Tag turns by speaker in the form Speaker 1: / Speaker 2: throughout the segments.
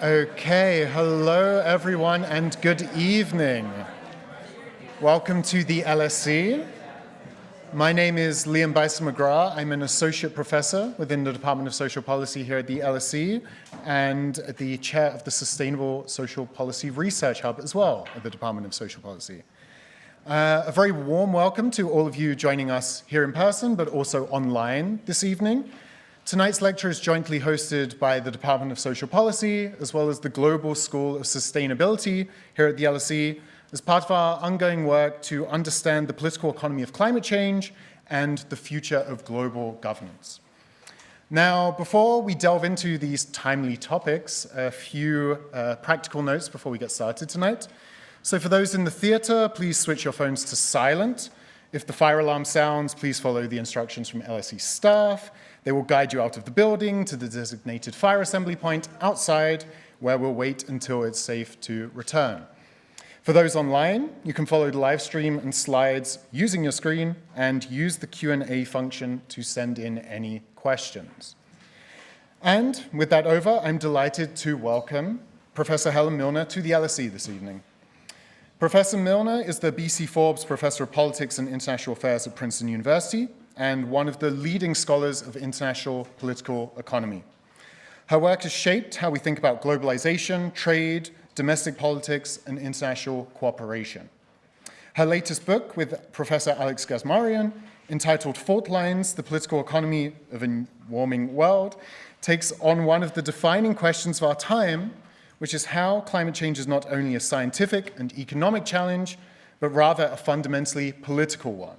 Speaker 1: Okay, hello everyone and good evening. Welcome to the LSE. My name is Liam Bison-McGrath. I'm an associate professor within the Department of Social Policy here at the LSE and the chair of the Sustainable Social Policy Research Hub as well at the Department of Social Policy. A very warm welcome to all of you joining us here in person, but also online this evening. Tonight's lecture is jointly hosted by the Department of Social Policy, as well as the Global School of Sustainability here at the LSE, as part of our ongoing work to understand the political economy of climate change and the future of global governance. Now, before we delve into these timely topics, a few practical notes before we get started tonight. So for those in the theater, please switch your phones to silent. If the fire alarm sounds, please follow the instructions from LSE staff. They will guide you out of the building to the designated fire assembly point outside, where we'll wait until it's safe to return. For those online, you can follow the live stream and slides using your screen and use the Q&A function to send in any questions. And with that over, I'm delighted to welcome Professor Helen Milner to the LSE this evening. Professor Milner is the BC Forbes Professor of Politics and International Affairs at Princeton University and one of the leading scholars of international political economy. Her work has shaped how we think about globalization, trade, domestic politics, and international cooperation. Her latest book with Professor Alex Gazmararian, entitled Fault Lines, The Political Economy of a Warming World, takes on one of the defining questions of our time, which is how climate change is not only a scientific and economic challenge, but rather a fundamentally political one,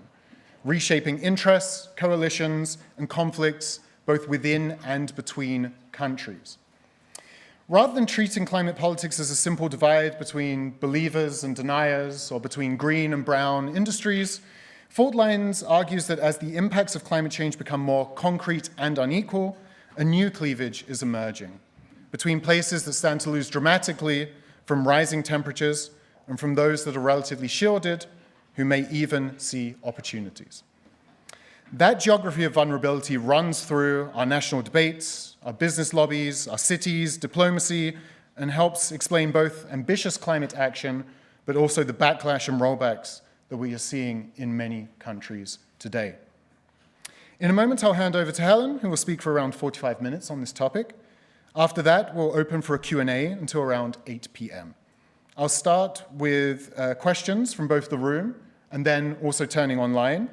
Speaker 1: reshaping interests, coalitions, and conflicts both within and between countries. Rather than treating climate politics as a simple divide between believers and deniers, or between green and brown industries, Fault Lines argues that as the impacts of climate change become more concrete and unequal, a new cleavage is emerging between places that stand to lose dramatically from rising temperatures and from those that are relatively shielded, who may even see opportunities. That geography of vulnerability runs through our national debates, our business lobbies, our cities, diplomacy, and helps explain both ambitious climate action, but also the backlash and rollbacks that we are seeing in many countries today. In a moment, I'll hand over to Helen, who will speak for around 45 minutes on this topic. After that, we'll open for a Q&A until around 8 p.m. I'll start with questions from both the room and then also turning online.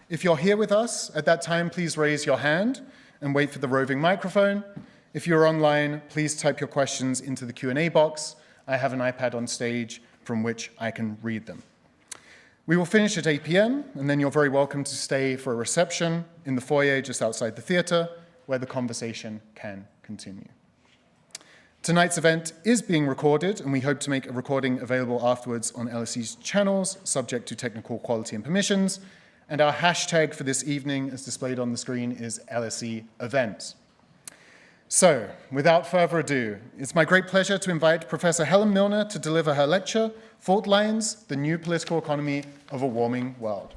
Speaker 1: If you're here with us at that time, please raise your hand and wait for the roving microphone. If you're online, please type your questions into the Q&A box. I have an iPad on stage from which I can read them. We will finish at 8 p.m. and then you're very welcome to stay for a reception in the foyer just outside the theater where the conversation can continue. Tonight's event is being recorded, and we hope to make a recording available afterwards on LSE's channels, subject to technical quality and permissions. And our hashtag for this evening, as displayed on the screen, is LSE Event. So, without further ado, it's my great pleasure to invite Professor Helen Milner to deliver her lecture, Fault Lines, The New Political Economy of a Warming World.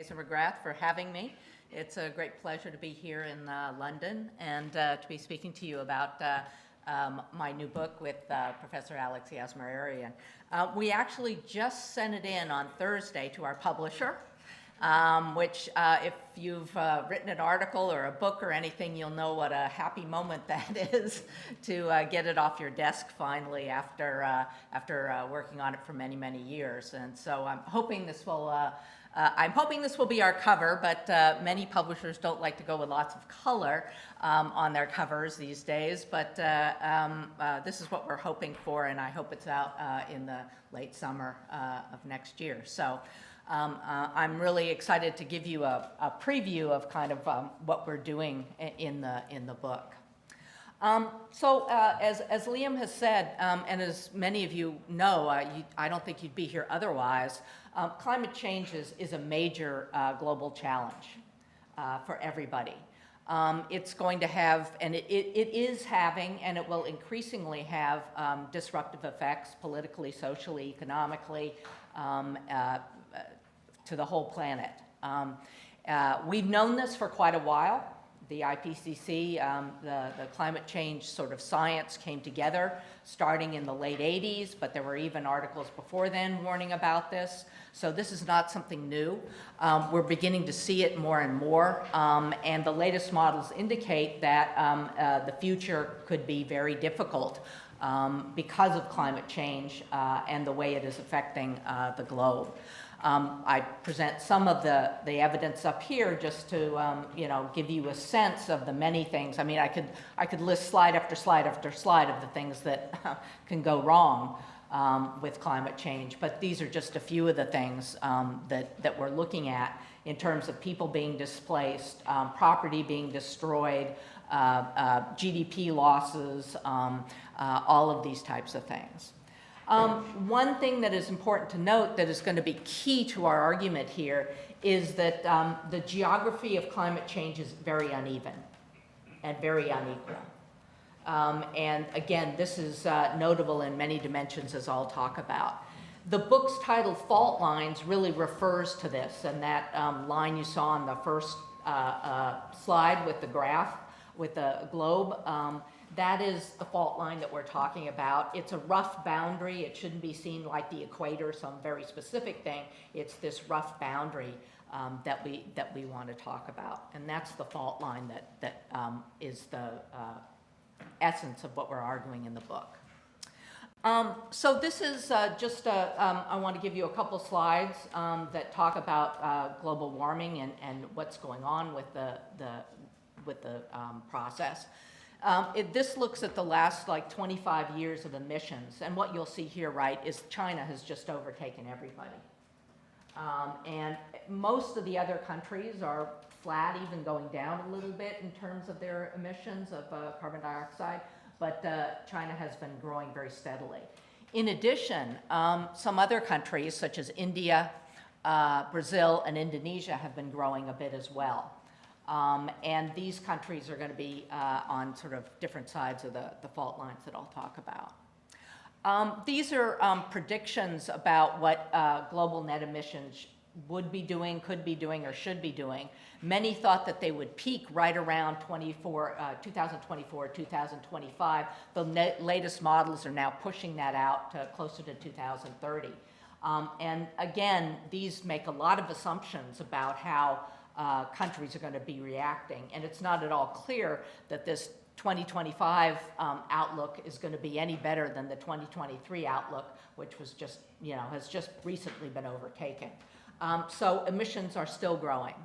Speaker 2: McGrath for having me. It's a great pleasure to be here in London and to be speaking to you about my new book with Professor Alex Gazmararian. We actually just sent it in on Thursday to our publisher, which if you've written an article or a book or anything, you'll know what a happy moment that is to get it off your desk finally after working on it for many, many years. And so I'm hoping this will be our cover, but many publishers don't like to go with lots of color on their covers these days. But this is what we're hoping for, and I hope it's out in the late summer of next year. So I'm really excited to give you a preview of kind of what we're doing in the book. As Liam has said, and as many of you know, I don't think you'd be here otherwise, climate change is a major global challenge. for everybody. It's going to have, and it is having, and it will increasingly have disruptive effects politically, socially, economically, to the whole planet. We've known this for quite a while. The IPCC, the climate change sort of science came together starting in the late 80s, but there were even articles before then warning about this. So this is not something new. We're beginning to see it more and more, and the latest models indicate that the future could be very difficult because of climate change and the way it is affecting the globe. I present some of the evidence up here just to give you a sense of the many things. I mean, I could list slide after slide after slide of the things that can go wrong with climate change, but these are just a few of the things that we're looking at in terms of people being displaced, property being destroyed, GDP losses, all of these types of things. One thing that is important to note that is going to be key to our argument here is that the geography of climate change is very uneven and very unequal. And again, this is notable in many dimensions, as I'll talk about. The book's title, Fault Lines, really refers to this, and that line you saw on the first slide with the graph, with the globe, that is the fault line that we're talking about. It's a rough boundary. It shouldn't be seen like the equator, some very specific thing. It's this rough boundary that we want to talk about, and that's the fault line that is the essence of what we're arguing in the book. So this is I want to give you a couple slides that talk about global warming and what's going on with the process. This looks at the last 25 years of emissions, and what you'll see here, right, is China has just overtaken everybody. And most of the other countries are flat, even going down a little bit in terms of their emissions of carbon dioxide, but China has been growing very steadily. In addition, some other countries, such as India, Brazil, and Indonesia, have been growing a bit as well. And these countries are going to be on sort of different sides of the fault lines that I'll talk about. These are predictions about what global net emissions would be doing, could be doing, or should be doing. Many thought that they would peak right around 2024, 2025. The latest models are now pushing that out to closer to 2030. And again, these make a lot of assumptions about how countries are going to be reacting, and it's not at all clear that this 2025 outlook is going to be any better than the 2023 outlook, which was just, has just recently been overtaken. So emissions are still growing.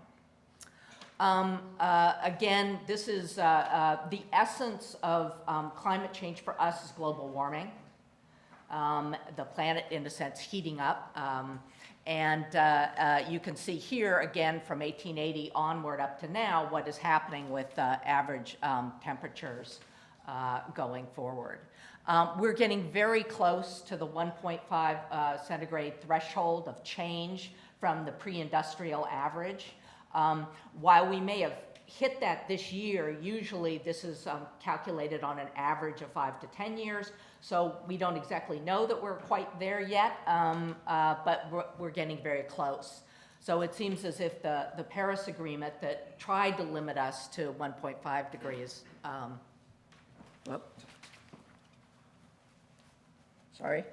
Speaker 2: Again, this is the essence of climate change for us is global warming. The planet, in a sense, heating up. And you can see here, again, from 1880 onward up to now, what is happening with average temperatures going forward. We're getting very close to the 1.5 centigrade threshold of change from the pre-industrial average. While we may have hit that this year, usually this is calculated on an average of 5 to 10 years. So we don't exactly know that we're quite there yet, but we're getting very close. So it seems as if the Paris Agreement that tried to limit us to 1.5 degrees, sorry.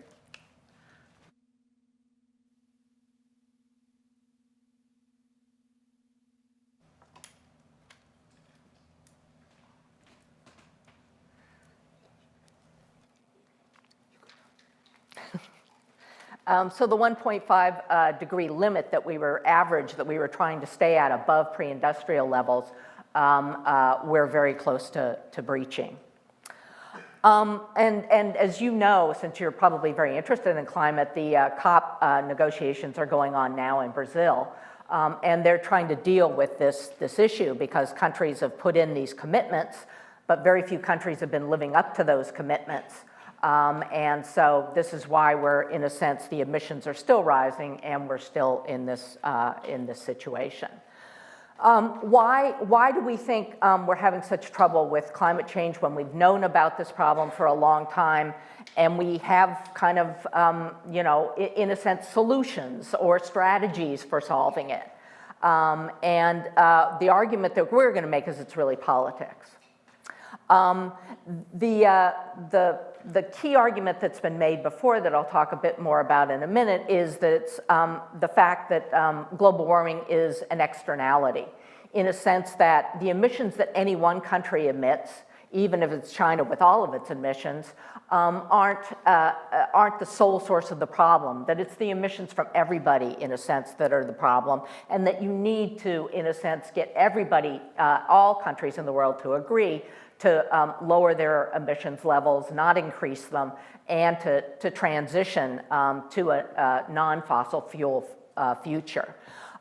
Speaker 2: So the 1.5 degree limit that we were trying to stay at above pre-industrial levels, we're very close to breaching. And as you know, since you're probably very interested in climate, the COP negotiations are going on now in Brazil. And they're trying to deal with this issue because countries have put in these commitments, but very few countries have been living up to those commitments. And so this is why we're, in a sense, the emissions are still rising and we're still in this situation. Why do we think we're having such trouble with climate change when we've known about this problem for a long time, and we have kind of, you know, in a sense, solutions or strategies for solving it? The argument that we're going to make is it's really politics. The key argument that's been made before that I'll talk a bit more about in a minute is that it's the fact that global warming is an externality, in a sense that the emissions that any one country emits, even if it's China with all of its emissions, aren't the sole source of the problem, that it's the emissions from everybody, in a sense, that are the problem, and that you need to, in a sense, get everybody, all countries in the world to agree to lower their emissions levels, not increase them, and to transition to a non-fossil fuel future.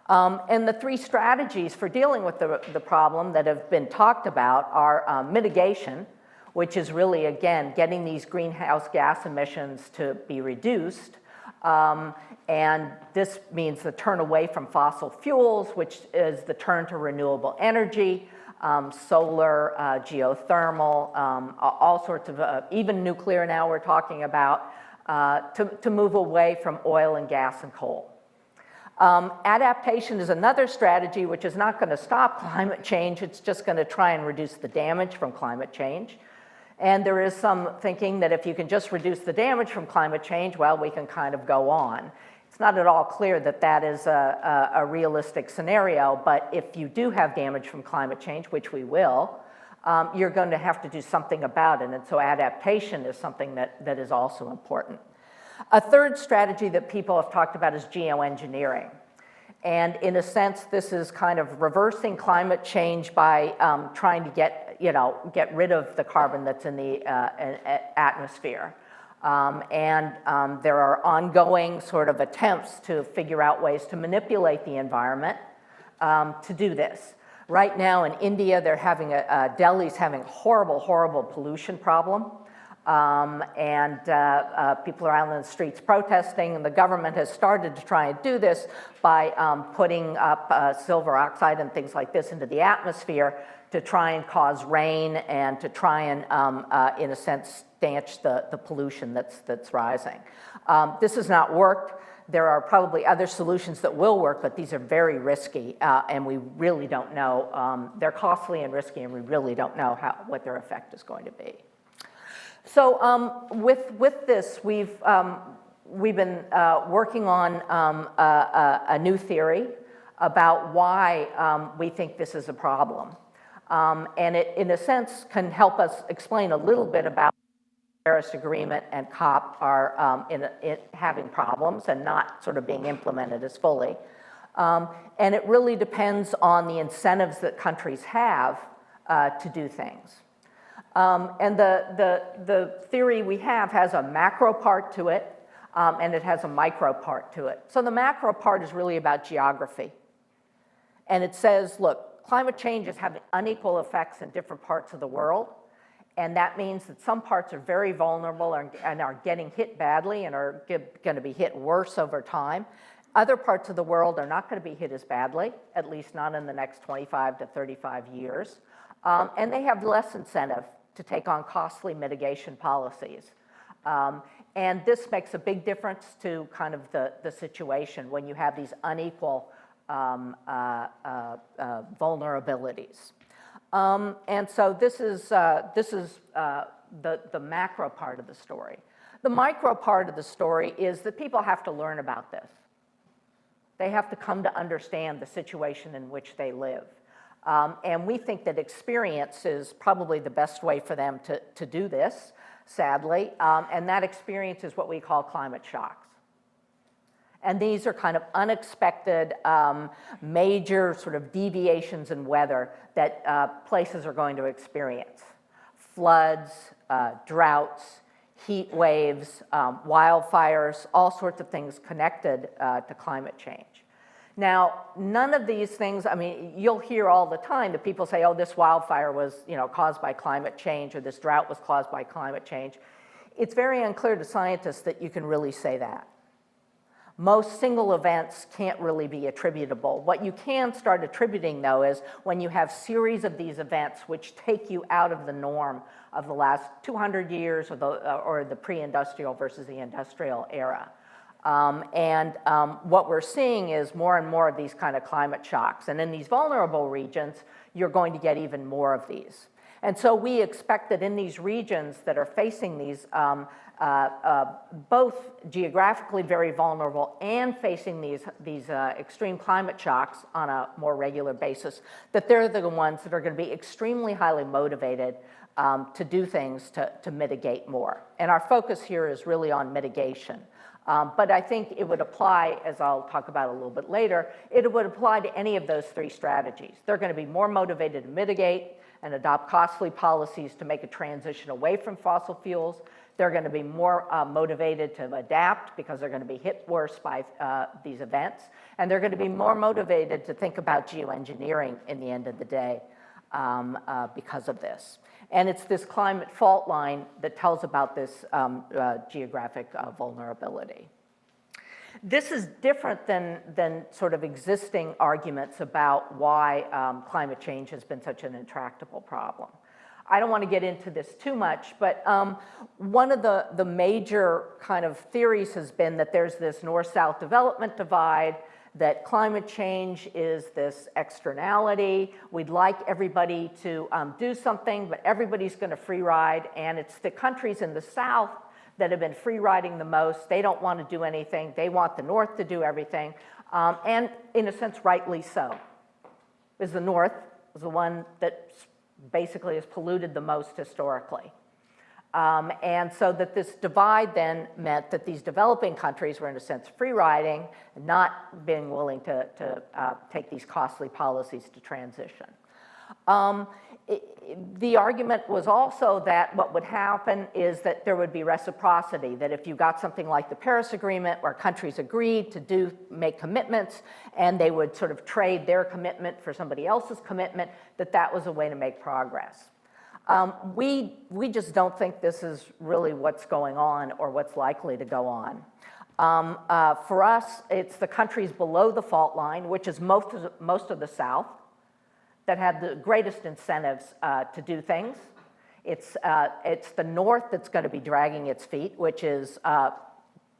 Speaker 2: And the three strategies for dealing with the problem that have been talked about are mitigation, which is really, again, getting these greenhouse gas emissions to be reduced. And this means the turn away from fossil fuels, which is the turn to renewable energy, solar, geothermal, all sorts of, even nuclear now we're talking about, to move away from oil and gas and coal. Adaptation is another strategy which is not going to stop climate change, it's just going to try and reduce the damage from climate change. And there is some thinking that if you can just reduce the damage from climate change, well, we can kind of go on. It's not at all clear that that is a realistic scenario, but if you do have damage from climate change, which we will, you're going to have to do something about it. And so adaptation is something that is also important. A third strategy that people have talked about is geoengineering. And in a sense, this is kind of reversing climate change by trying to get rid of the carbon that's in the atmosphere. There are ongoing sort of attempts to figure out ways to manipulate the environment to do this. Right now in India, they're having Delhi's having a horrible, horrible pollution problem. People are out on the streets protesting, and the government has started to try and do this by putting up silver oxide and things like this into the atmosphere to try and cause rain and to try and, in a sense, stanch the pollution that's rising. This has not worked. There are probably other solutions that will work, but these are very risky, and we really don't know. They're costly and risky, and we really don't know what their effect is going to be. So with this, we've been working on a new theory about why we think this is a problem. And it, in a sense, can help us explain a little bit about the Paris Agreement and COP are having problems and not sort of being implemented as fully. And it really depends on the incentives that countries have to do things. And the theory we have has a macro part to it, and it has a micro part to it. So the macro part is really about geography. And it says, look, climate change is having unequal effects in different parts of the world, and that means that some parts are very vulnerable and are getting hit badly and are going to be hit worse over time. Other parts of the world are not going to be hit as badly, at least not in the next 25 to 35 years. And they have less incentive to take on costly mitigation policies. And this makes a big difference to kind of the situation when you have these unequal vulnerabilities. And so this is the macro part of the story. The micro part of the story is that people have to learn about this. They have to come to understand the situation in which they live. And we think that experience is probably the best way for them to do this, sadly. And that experience is what we call climate shocks. And these are kind of unexpected, major sort of deviations in weather that places are going to experience. Floods, droughts, heat waves, wildfires, all sorts of things connected to climate change. Now, none of these things, I mean, you'll hear all the time that people say, oh, this wildfire was, caused by climate change, or this drought was caused by climate change. It's very unclear to scientists that you can really say that. Most single events can't really be attributable. What you can start attributing, though, is when you have series of these events which take you out of the norm of the last 200 years or the pre-industrial versus the industrial era. What we're seeing is more and more of these kind of climate shocks. And in these vulnerable regions, you're going to get even more of these. And so we expect that in these regions that are facing these both geographically very vulnerable and facing these extreme climate shocks on a more regular basis, that they're the ones that are going to be extremely highly motivated to do things to mitigate more. And our focus here is really on mitigation. But I think it would apply, as I'll talk about a little bit later, it would apply to any of those three strategies. They're going to be more motivated to mitigate and adopt costly policies to make a transition away from fossil fuels. They're going to be more motivated to adapt because they're going to be hit worse by these events. And they're going to be more motivated to think about geoengineering in the end of the day because of this. And it's this climate fault line that tells about this geographic vulnerability. This is different than sort of existing arguments about why climate change has been such an intractable problem. I don't want to get into this too much, but one of the major kind of theories has been that there's this north-south development divide, that climate change is this externality. We'd like everybody to do something, but everybody's going to free ride, and it's the countries in the south that have been free riding the most. They don't want to do anything. They want the north to do everything, and in a sense, rightly so. Because the north is the one that basically has polluted the most historically. And so that this divide then meant that these developing countries were in a sense free riding, not being willing to take these costly policies to transition. The argument was also that what would happen is that there would be reciprocity, that if you got something like the Paris Agreement where countries agreed to make commitments and they would sort of trade their commitment for somebody else's commitment, that was a way to make progress. We just don't think this is really what's going on or what's likely to go on. For us, it's the countries below the fault line, which is most of the South, that have the greatest incentives to do things. It's the North that's going to be dragging its feet, which is the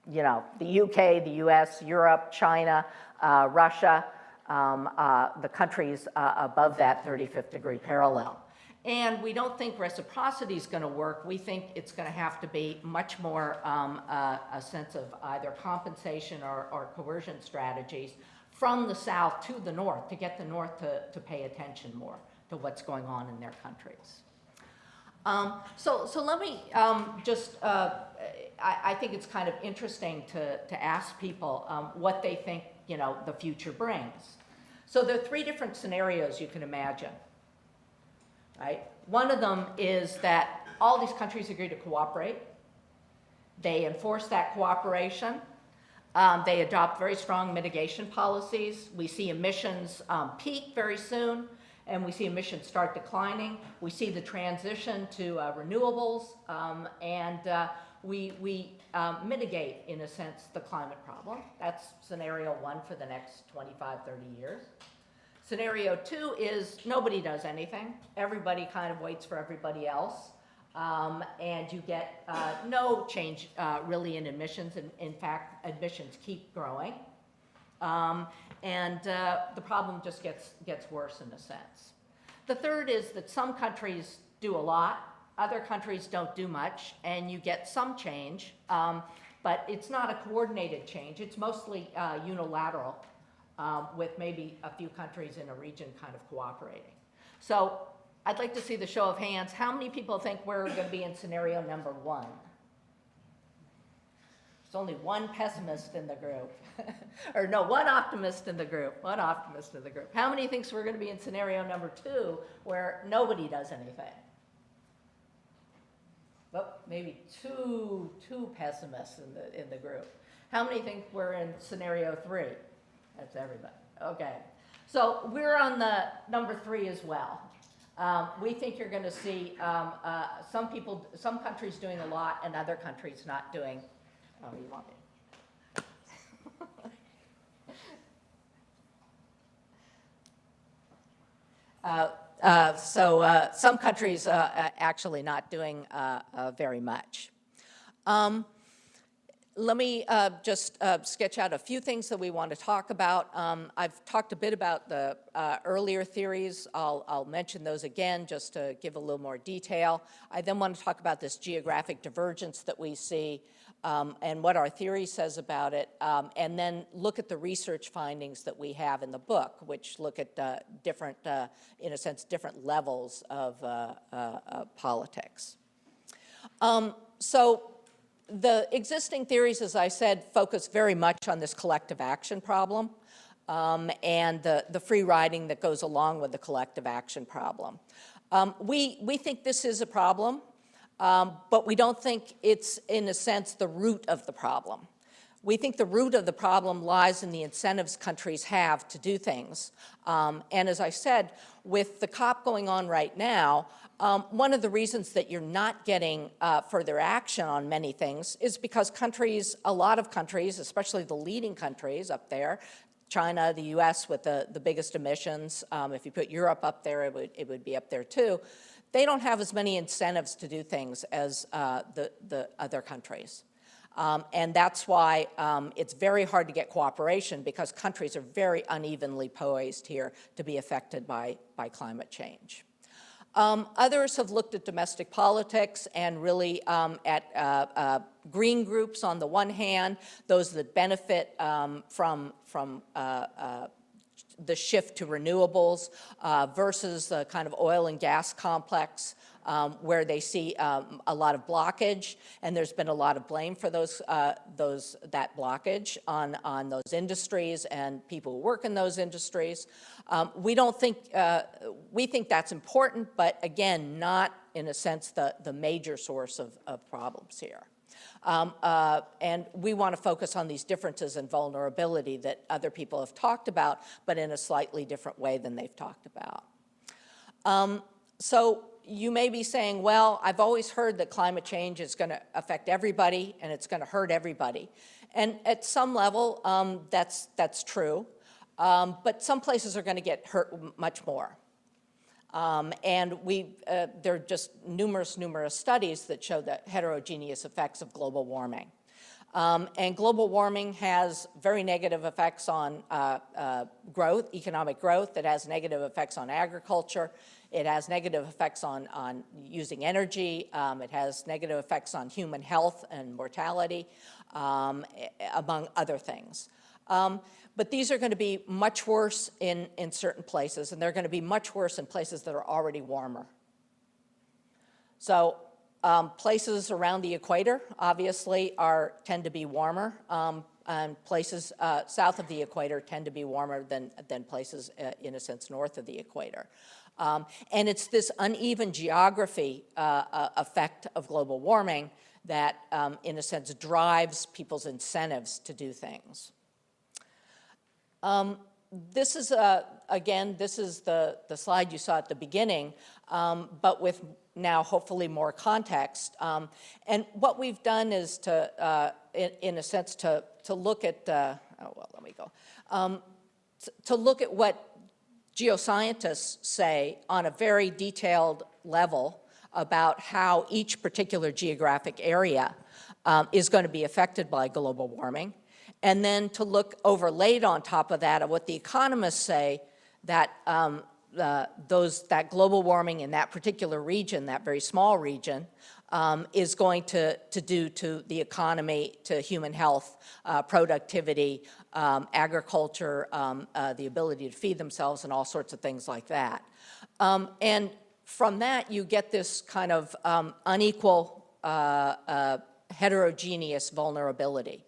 Speaker 2: UK, the US, Europe, China, Russia, the countries above that 35th degree parallel. And we don't think reciprocity is going to work. We think it's going to have to be much more a sense of either compensation or coercion strategies from the South to the North to get the North to pay attention more to what's going on in their countries. So let me I think it's kind of interesting to ask people what they think the future brings. So there are three different scenarios you can imagine. Right? One of them is that all these countries agree to cooperate. They enforce that cooperation. They adopt very strong mitigation policies. We see emissions peak very soon, and we see emissions start declining. We see the transition to renewables, and we mitigate, in a sense, the climate problem. That's scenario one for the next 25, 30 years. Scenario two is nobody does anything. Everybody kind of waits for everybody else. And you get no change really in emissions. In fact, emissions keep growing. And the problem just gets worse in a sense. The third is that some countries do a lot, other countries don't do much, and you get some change, but it's not a coordinated change. It's mostly unilateral. With maybe a few countries in a region kind of cooperating. So I'd like to see the show of hands. How many people think we're going to be in scenario number one? There's only one pessimist in the group. Or no, one optimist in the group. One optimist in the group. How many thinks we're going to be in scenario number two where nobody does anything? Well, maybe two pessimists in the group. How many think we're in scenario three? That's everybody. Okay. So we're on the number three as well. We think you're going to see some countries doing a lot and other countries not doing. Oh, you want it? Some countries actually not doing very much. Let me just sketch out a few things that we want to talk about. I've talked a bit about the earlier theories. I'll mention those again just to give a little more detail. I then want to talk about this geographic divergence that we see and what our theory says about it, and then look at the research findings that we have in the book, which look at different, in a sense, different levels of politics. The existing theories, as I said, focus very much on this collective action problem and the free riding that goes along with the collective action problem. We think this is a problem, but we don't think it's, in a sense, the root of the problem. We think the root of the problem lies in the incentives countries have to do things. And as I said, with the COP going on right now, one of the reasons that you're not getting further action on many things is because countries, a lot of countries, especially the leading countries up there, China, the US with the biggest emissions, if you put Europe up there, it would be up there too, they don't have as many incentives to do things as the other countries. And that's why it's very hard to get cooperation because countries are very unevenly poised here to be affected by climate change. Others have looked at domestic politics and really at green groups on the one hand, those that benefit from the shift to renewables versus the kind of oil and gas complex where they see a lot of blockage, and there's been a lot of blame for that blockage on those industries and people who work in those industries. We think that's important, but again, not in a sense the major source of problems here. And we want to focus on these differences in vulnerability that other people have talked about, but in a slightly different way than they've talked about. So you may be saying, well, I've always heard that climate change is going to affect everybody and it's going to hurt everybody. And at some level, that's true. But some places are going to get hurt much more. And there are just numerous studies that show the heterogeneous effects of global warming. And global warming has very negative effects on growth, economic growth. It has negative effects on agriculture. It has negative effects on using energy. It has negative effects on human health and mortality, among other things. But these are going to be much worse in certain places, and they're going to be much worse in places that are already warmer. So places around the equator, obviously, tend to be warmer, and places south of the equator tend to be warmer than places, in a sense, north of the equator. And it's this uneven geography effect of global warming that, in a sense, drives people's incentives to do things. This is, again, this is the slide you saw at the beginning, but with now hopefully more context. And what we've done is to, in a sense, to look at, to look at what geoscientists say on a very detailed level about how each particular geographic area is going to be affected by global warming. And then to look overlaid on top of that at what the economists say that that global warming in that particular region, that very small region, is going to do to the economy, to human health, productivity, agriculture, the ability to feed themselves, and all sorts of things like that. And from that, you get this kind of unequal, heterogeneous vulnerability.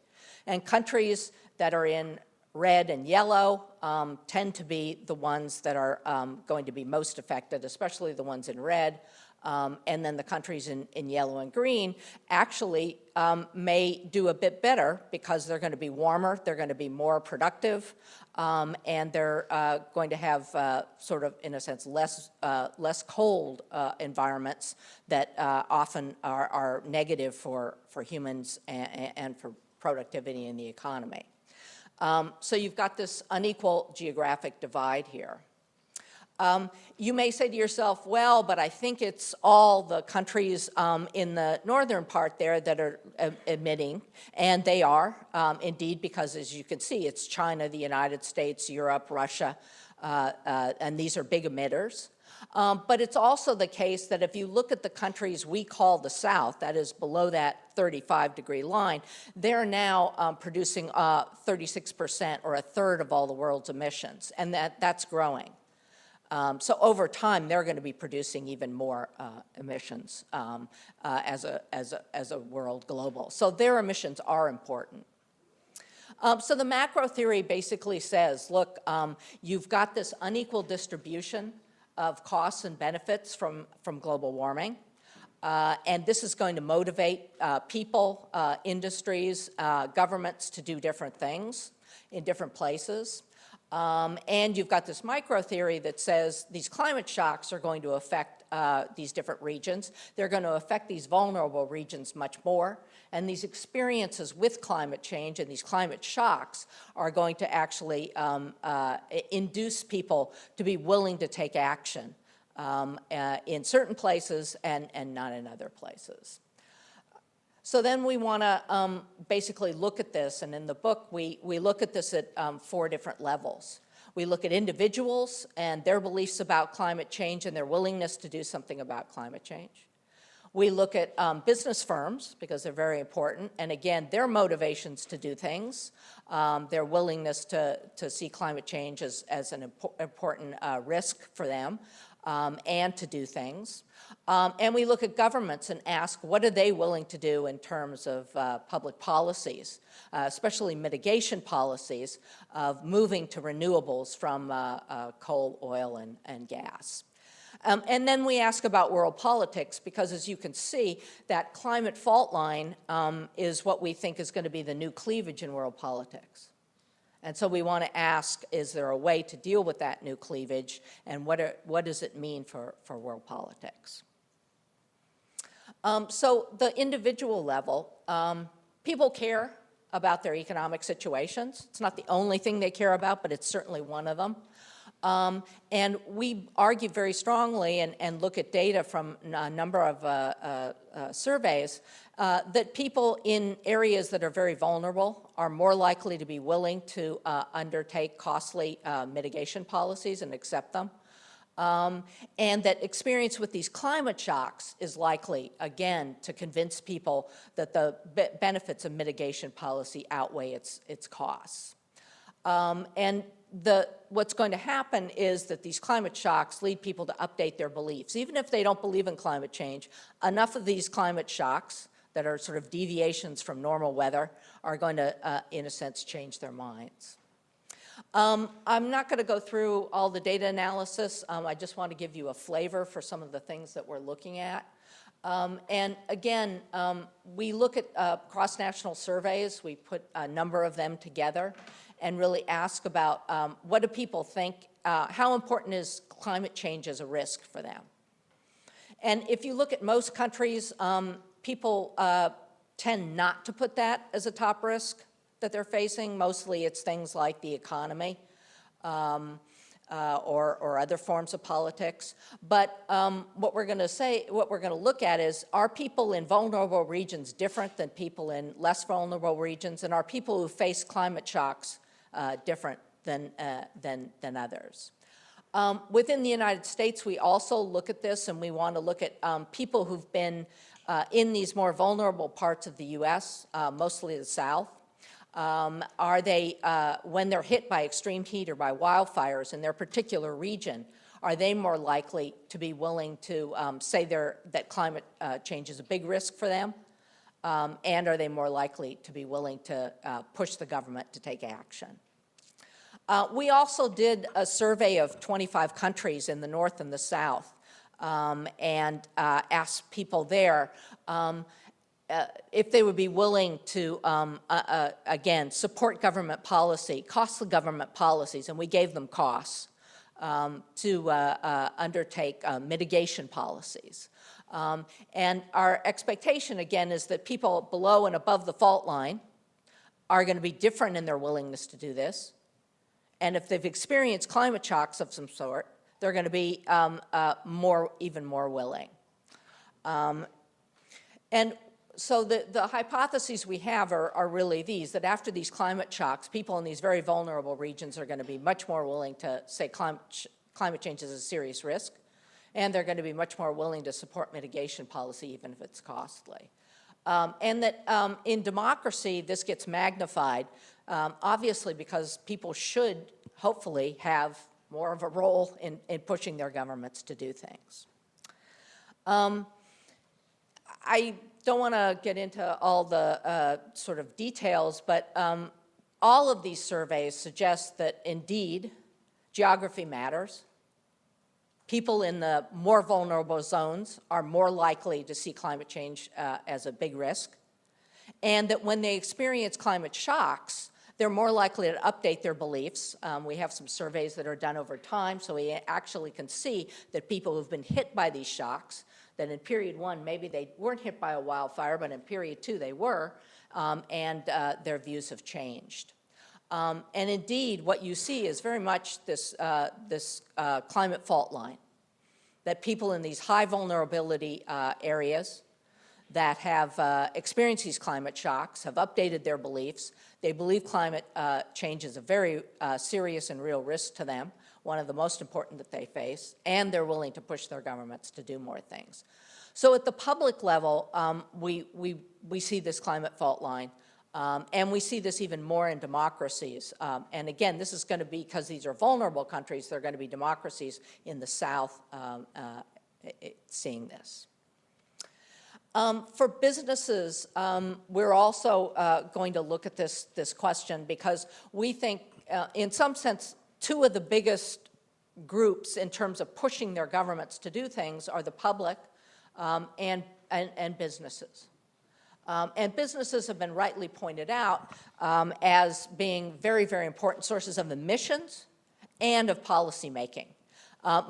Speaker 2: And countries that are in red and yellow tend to be the ones that are going to be most affected, especially the ones in red. And then the countries in yellow and green actually may do a bit better because they're going to be warmer, they're going to be more productive, and they're going to have sort of, in a sense, less cold environments that often are negative for humans and for productivity in the economy. So you've got this unequal geographic divide here. You may say to yourself, well, but I think it's all the countries in the northern part there that are emitting, and they are, indeed, because as you can see, it's China, the United States, Europe, Russia, and these are big emitters. But it's also the case that if you look at the countries we call the South, that is below that 35-degree line, they're now producing 36% or a third of all the world's emissions, and that's growing. So over time, they're going to be producing even more emissions as a world global. So their emissions are important. So the macro theory basically says, look, you've got this unequal distribution of costs and benefits from global warming. And this is going to motivate people, industries, governments to do different things in different places. And you've got this micro theory that says these climate shocks are going to affect these different regions. They're going to affect these vulnerable regions much more. And these experiences with climate change and these climate shocks are going to actually induce people to be willing to take action in certain places and not in other places. So then we want to basically look at this, and in the book we look at this at 4 different levels. We look at individuals and their beliefs about climate change and their willingness to do something about climate change. We look at business firms, because they're very important, and again, their motivations to do things, their willingness to see climate change as an important risk for them, and to do things. And we look at governments and ask, what are they willing to do in terms of public policies, especially mitigation policies of moving to renewables from coal, oil, and gas. And then we ask about world politics, because as you can see, that climate fault line is what we think is going to be the new cleavage in world politics. And so we want to ask, is there a way to deal with that new cleavage, and what does it mean for world politics? So the individual level, people care about their economic situations. It's not the only thing they care about, but it's certainly one of them. And we argue very strongly and look at data from a number of surveys that people in areas that are very vulnerable are more likely to be willing to undertake costly mitigation policies and accept them. And that experience with these climate shocks is likely, again, to convince people that the benefits of mitigation policy outweigh its costs. And what's going to happen is that these climate shocks lead people to update their beliefs. Even if they don't believe in climate change, enough of these climate shocks that are sort of deviations from normal weather are going to, in a sense, change their minds. I'm not going to go through all the data analysis. I just want to give you a flavor for some of the things that we're looking at. And again, we look at cross-national surveys. We put a number of them together and really ask about what do people think, how important is climate change as a risk for them. And if you look at most countries, people tend not to put that as a top risk that they're facing. Mostly it's things like the economy or other forms of politics. But what we're going to look at is, are people in vulnerable regions different than people in less vulnerable regions? And are people who face climate shocks different than others? Within the United States, we also look at this, and we want to look at people who've been in these more vulnerable parts of the U.S., mostly the South. Are they, when they're hit by extreme heat or by wildfires in their particular region, are they more likely to be willing to say that climate change is a big risk for them? And are they more likely to be willing to push the government to take action? We also did a survey of 25 countries in the North and the South and asked people there if they would be willing to, again, support government policy, costly government policies, and we gave them costs to undertake mitigation policies. And our expectation, again, is that people below and above the fault line are going to be different in their willingness to do this. And if they've experienced climate shocks of some sort, they're going to be even more willing. And so the hypotheses we have are really these, that after these climate shocks, people in these very vulnerable regions are going to be much more willing to say climate change is a serious risk, and they're going to be much more willing to support mitigation policy, even if it's costly. And that in democracy, this gets magnified, obviously because people should hopefully have more of a role in pushing their governments to do things. I don't want to get into all the sort of details, but all of these surveys suggest that indeed geography matters. People in the more vulnerable zones are more likely to see climate change as a big risk, and that when they experience climate shocks, they're more likely to update their beliefs. We have some surveys that are done over time, so we actually can see that people who've been hit by these shocks, that in period 1, maybe they weren't hit by a wildfire, but in period 2 they were, and their views have changed. And indeed, what you see is very much this climate fault line, that people in these high vulnerability areas that have experienced these climate shocks have updated their beliefs. They believe climate change is a very serious and real risk to them, one of the most important that they face, and they're willing to push their governments to do more things. So at the public level, we see this climate fault line, and we see this even more in democracies. And again, this is going to be, because these are vulnerable countries, they're going to be democracies in the South seeing this. For businesses, we're also going to look at this question because we think, in some sense, two of the biggest groups in terms of pushing their governments to do things are the public and businesses. And businesses have been rightly pointed out as being very, very important sources of emissions and of policy making.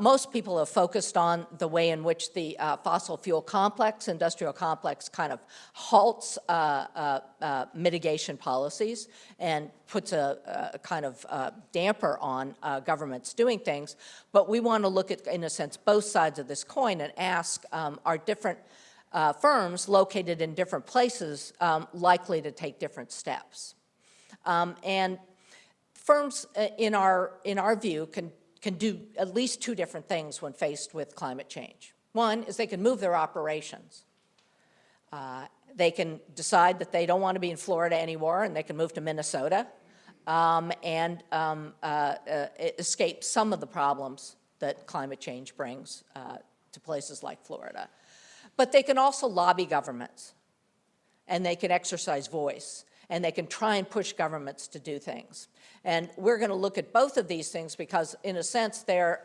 Speaker 2: Most people have focused on the way in which the fossil fuel complex, industrial complex, kind of halts mitigation policies and puts a kind of damper on governments doing things. But we want to look at, in a sense, both sides of this coin and ask, are different firms located in different places likely to take different steps? And firms, in our view, can do at least two different things when faced with climate change. One is they can move their operations. They can decide that they don't want to be in Florida anymore, and they can move to Minnesota and escape some of the problems that climate change brings to places like Florida. But they can also lobby governments, and they can exercise voice, and they can try and push governments to do things. And we're going to look at both of these things because, in a sense, they're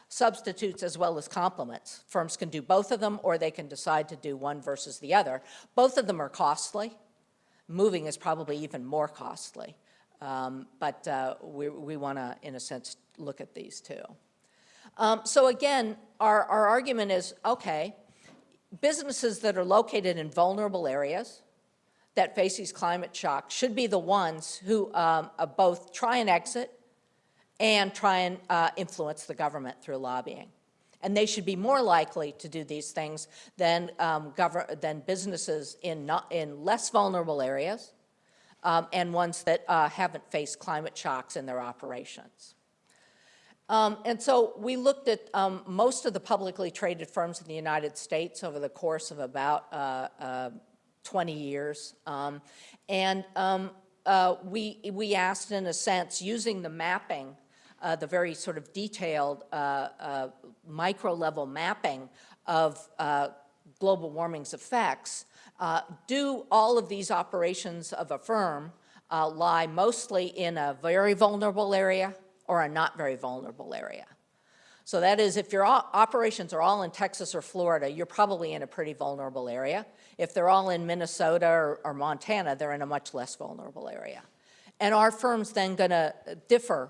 Speaker 2: substitutes as well as complements. Firms can do both of them, or they can decide to do one versus the other. Both of them are costly. Moving is probably even more costly. But we want to, in a sense, look at these too. So again, our argument is, okay, businesses that are located in vulnerable areas that face these climate shocks should be the ones who both try and exit and try and influence the government through lobbying. And they should be more likely to do these things than businesses in less vulnerable areas and ones that haven't faced climate shocks in their operations. And so we looked at most of the publicly traded firms in the United States over the course of about 20 years. We asked, in a sense, using the mapping, the very sort of detailed micro-level mapping of global warming's effects, do all of these operations of a firm lie mostly in a very vulnerable area or a not very vulnerable area? So that is, if your operations are all in Texas or Florida, you're probably in a pretty vulnerable area. If they're all in Minnesota or Montana, they're in a much less vulnerable area. And are firms then going to differ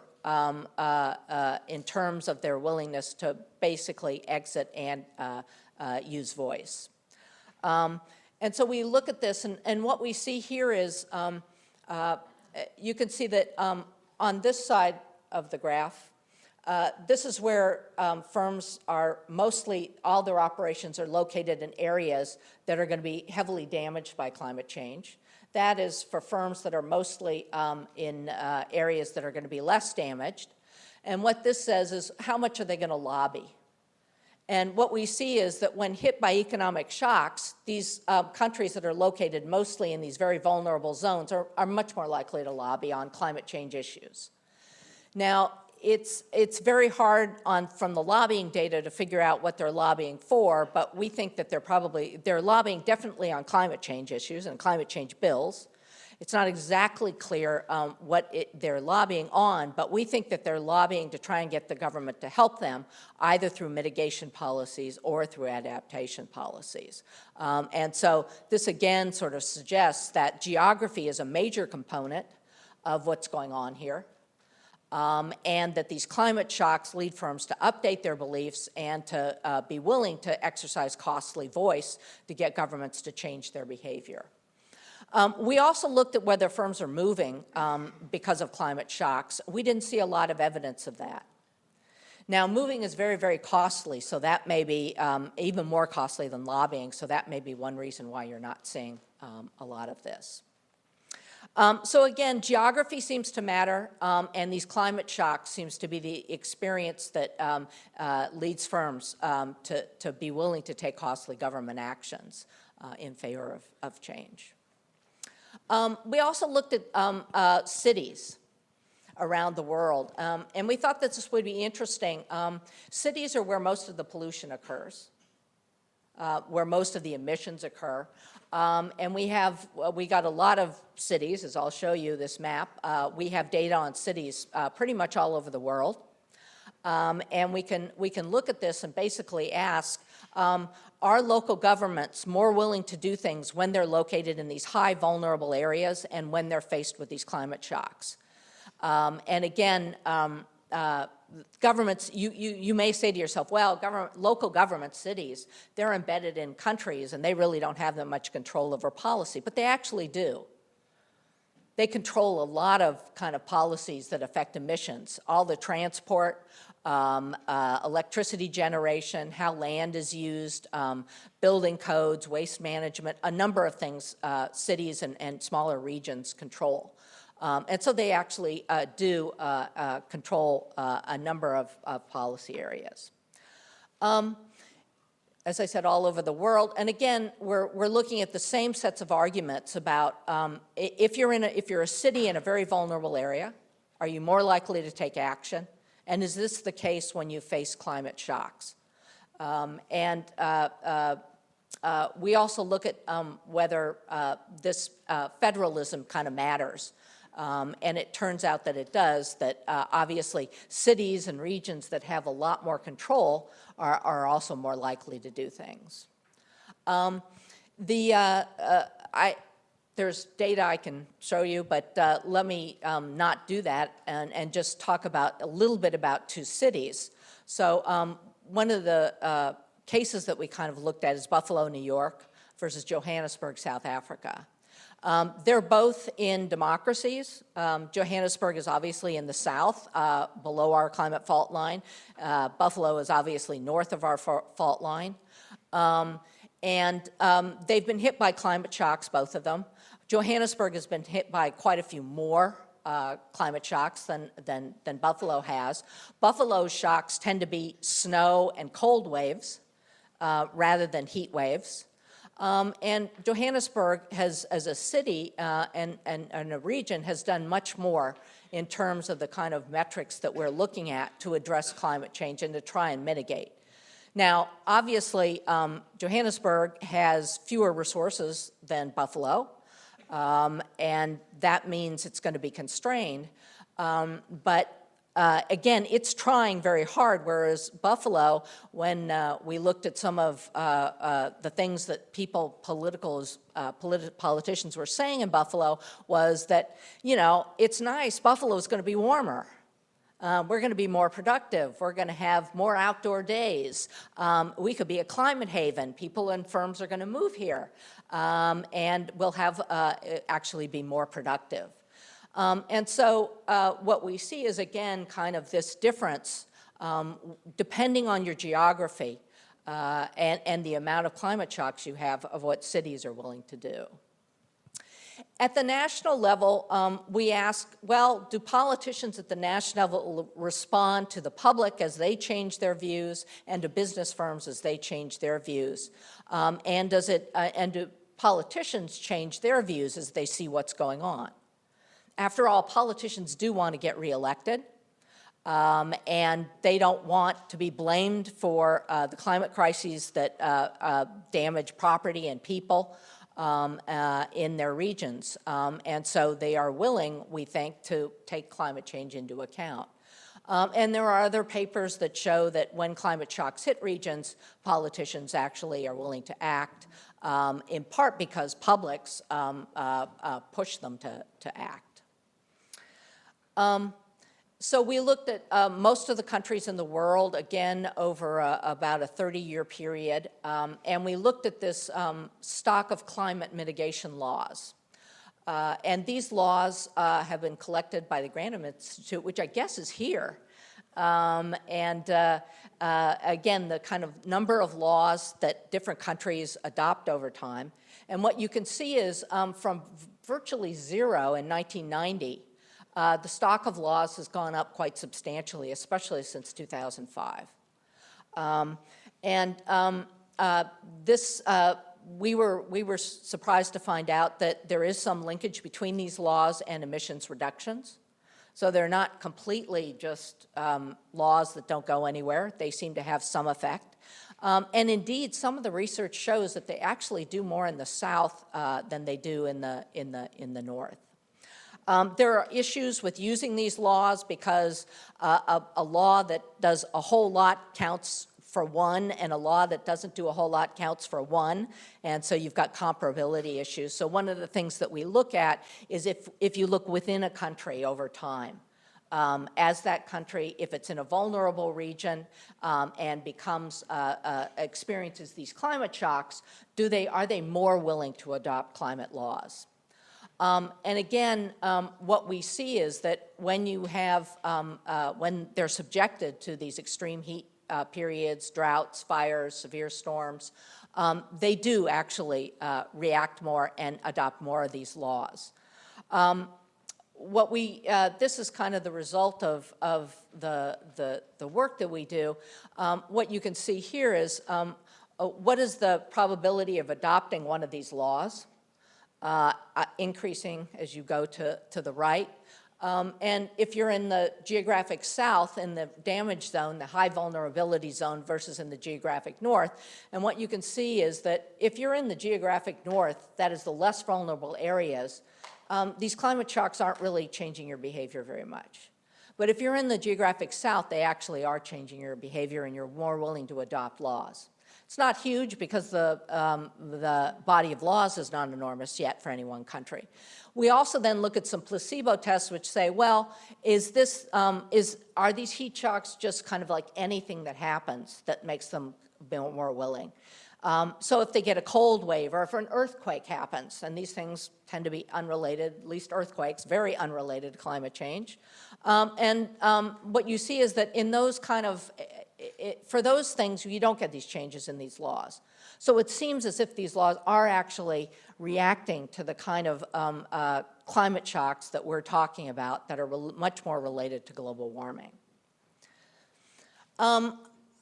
Speaker 2: in terms of their willingness to basically exit and use voice? And so we look at this, and what we see here is, you can see that on this side of the graph, This is where firms are mostly, all their operations are located in areas that are going to be heavily damaged by climate change. That is for firms that are mostly in areas that are going to be less damaged. And what this says is, how much are they going to lobby? And what we see is that when hit by economic shocks, these countries that are located mostly in these very vulnerable zones are much more likely to lobby on climate change issues. Now, it's very hard from the lobbying data to figure out what they're lobbying for, but we think that they're lobbying definitely on climate change issues and climate change bills. It's not exactly clear what they're lobbying on, but we think that they're lobbying to try and get the government to help them, either through mitigation policies or through adaptation policies. And so this again sort of suggests that geography is a major component of what's going on here, and that these climate shocks lead firms to update their beliefs and to be willing to exercise costly voice to get governments to change their behavior. We also looked at whether firms are moving because of climate shocks. We didn't see a lot of evidence of that. Now, moving is very, very costly, so that may be even more costly than lobbying, so that may be one reason why you're not seeing a lot of this. So again, geography seems to matter, and these climate shocks seems to be the experience that leads firms to be willing to take costly government actions in favor of change. We also looked at cities around the world, and we thought that this would be interesting. Cities are where most of the pollution occurs, where most of the emissions occur, and we got a lot of cities, as I'll show you this map. We have data on cities pretty much all over the world, and we can look at this and basically ask, are local governments more willing to do things when they're located in these high vulnerable areas and when they're faced with these climate shocks? And again, governments, you may say to yourself, well, local government cities, they're embedded in countries and they really don't have that much control over policy, but they actually do. They control a lot of kind of policies that affect emissions, all the transport, electricity generation, how land is used, building codes, waste management, a number of things cities and smaller regions control. And so they actually do control a number of policy areas. As I said, all over the world. And again, we're looking at the same sets of arguments about if you're a city in a very vulnerable area, are you more likely to take action? And is this the case when you face climate shocks? We also look at whether this federalism kind of matters. And it turns out that it does, that obviously cities and regions that have a lot more control are also more likely to do things. There's data I can show you, but let me not do that and just talk about a little bit about two cities. So one of the cases that we kind of looked at is Buffalo, New York versus Johannesburg, South Africa. They're both in democracies. Johannesburg is obviously in the south, below our climate fault line. Buffalo is obviously north of our fault line. They've been hit by climate shocks, both of them. Johannesburg has been hit by quite a few more climate shocks than Buffalo has. Buffalo's shocks tend to be snow and cold waves rather than heat waves. And Johannesburg has, as a city and a region, has done much more in terms of the kind of metrics that we're looking at to address climate change and to try and mitigate. Now, obviously, Johannesburg has fewer resources than Buffalo, and that means it's going to be constrained. Again, it's trying very hard, whereas Buffalo, when we looked at some of the things that politicians were saying in Buffalo, was that, you know, it's nice, Buffalo's going to be warmer. We're going to be more productive. We're going to have more outdoor days. We could be a climate haven. People and firms are going to move here, and we'll have actually be more productive. And so what we see is, again, kind of this difference depending on your geography and the amount of climate shocks you have of what cities are willing to do. At the national level, we ask, well, do politicians at the national level respond to the public as they change their views and to business firms as they change their views? And do politicians change their views as they see what's going on? After all, politicians do want to get reelected, and they don't want to be blamed for the climate crises that damage property and people in their regions. And so they are willing, we think, to take climate change into account. And there are other papers that show that when climate shocks hit regions, politicians actually are willing to act, in part because publics push them to act. So we looked at most of the countries in the world, again, over about a 30-year period, and we looked at this stock of climate mitigation laws. And these laws have been collected by the Grantham Institute, which I guess is here. Again, the kind of number of laws that different countries adopt over time. And what you can see is from virtually zero in 1990, the stock of laws has gone up quite substantially, especially since 2005. We were surprised to find out that there is some linkage between these laws and emissions reductions. So they're not completely just laws that don't go anywhere. They seem to have some effect. And indeed, some of the research shows that they actually do more in the South than they do in the North. There are issues with using these laws because a law that does a whole lot counts for one, and a law that doesn't do a whole lot counts for one, and so you've got comparability issues. So one of the things that we look at is if you look within a country over time, as that country, if it's in a vulnerable region and experiences these climate shocks, are they more willing to adopt climate laws? And again, what we see is that when you have, when they're subjected to these extreme heat periods, droughts, fires, severe storms, they do actually react more and adopt more of these laws. This is kind of the result of the work that we do. What you can see here is what is the probability of adopting one of these laws? Increasing as you go to the right. And if you're in the geographic south, in the damage zone, the high vulnerability zone versus in the geographic north, and what you can see is that if you're in the geographic north, that is the less vulnerable areas, these climate shocks aren't really changing your behavior very much. But if you're in the geographic south, they actually are changing your behavior and you're more willing to adopt laws. It's not huge because the body of laws is not enormous yet for any one country. We also then look at some placebo tests which say, well, are these heat shocks just kind of like anything that happens that makes them more willing? So if they get a cold wave or if an earthquake happens, and these things tend to be unrelated, at least earthquakes, very unrelated to climate change. What you see is that in those kind of for those things, you don't get these changes in these laws. So it seems as if these laws are actually reacting to the kind of climate shocks that we're talking about that are much more related to global warming.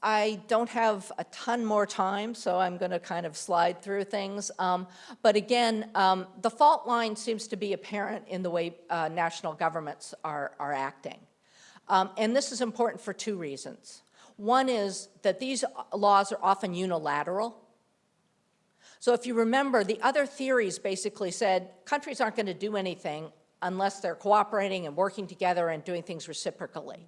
Speaker 2: I don't have a ton more time, so I'm going to kind of slide through things. But again, the fault line seems to be apparent in the way national governments are acting. And this is important for two reasons. One is that these laws are often unilateral. So if you remember, the other theories basically said countries aren't going to do anything unless they're cooperating and working together and doing things reciprocally.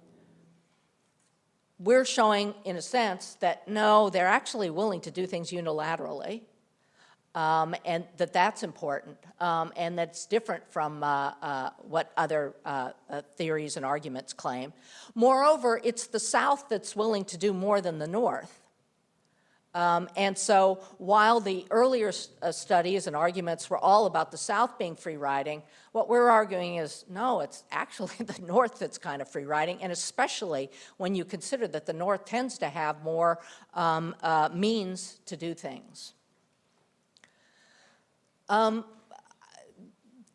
Speaker 2: We're showing, in a sense, that no, they're actually willing to do things unilaterally, and that's important, and that's different from what other theories and arguments claim. Moreover, it's the South that's willing to do more than the North. And so while the earlier studies and arguments were all about the South being free riding, what we're arguing is, no, it's actually the North that's kind of free riding, and especially when you consider that the North tends to have more means to do things.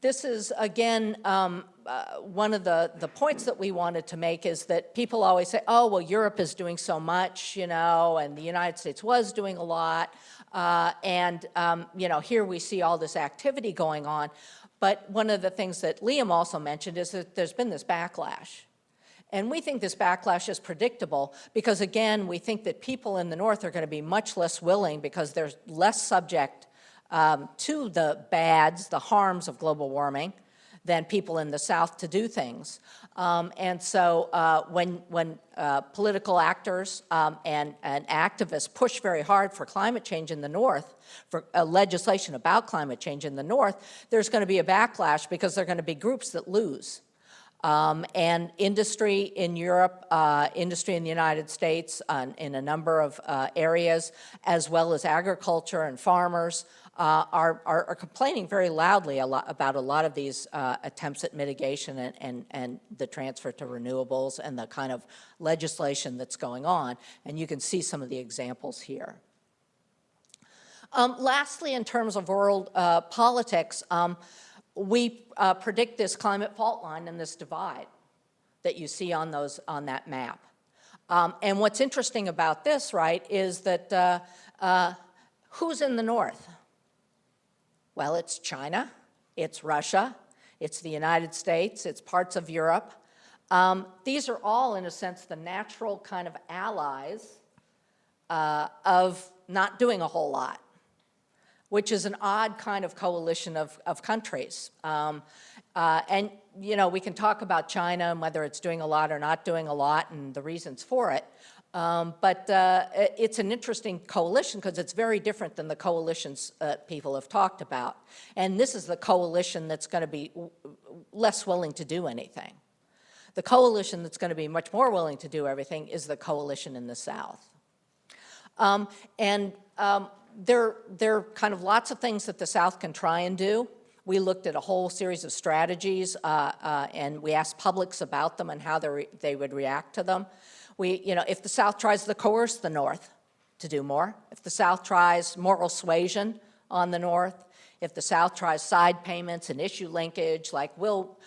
Speaker 2: This is, again, one of the points that we wanted to make is that people always say, oh, well, Europe is doing so much, you know, and the United States was doing a lot, you know, here we see all this activity going on. But one of the things that Liam also mentioned is that there's been this backlash. And we think this backlash is predictable because, again, we think that people in the North are going to be much less willing because they're less subject to the bads, the harms of global warming, than people in the South to do things. And so when political actors and activists push very hard for climate change in the North, for legislation about climate change in the North, there's going to be a backlash because there are going to be groups that lose. And industry in Europe, industry in the United States, in a number of areas, as well as agriculture and farmers, are complaining very loudly about a lot of these attempts at mitigation and the transfer to renewables and the kind of legislation that's going on. And you can see some of the examples here. Lastly, in terms of world politics, we predict this climate fault line and this divide that you see on that map. And what's interesting about this, right, is that who's in the North? Well, it's China, it's Russia, it's the United States, it's parts of Europe. These are all, in a sense, the natural kind of allies of not doing a whole lot, which is an odd kind of coalition of countries. And, you know, we can talk about China and whether it's doing a lot or not doing a lot and the reasons for it. But it's an interesting coalition because it's very different than the coalitions people have talked about. And this is the coalition that's going to be less willing to do anything. The coalition that's going to be much more willing to do everything is the coalition in the South. There are kind of lots of things that the South can try and do. We looked at a whole series of strategies and we asked publics about them and how they would react to them. You know, if the South tries to coerce the North to do more, if the South tries moral suasion on the North, if the South tries side payments and issue linkage, like we'll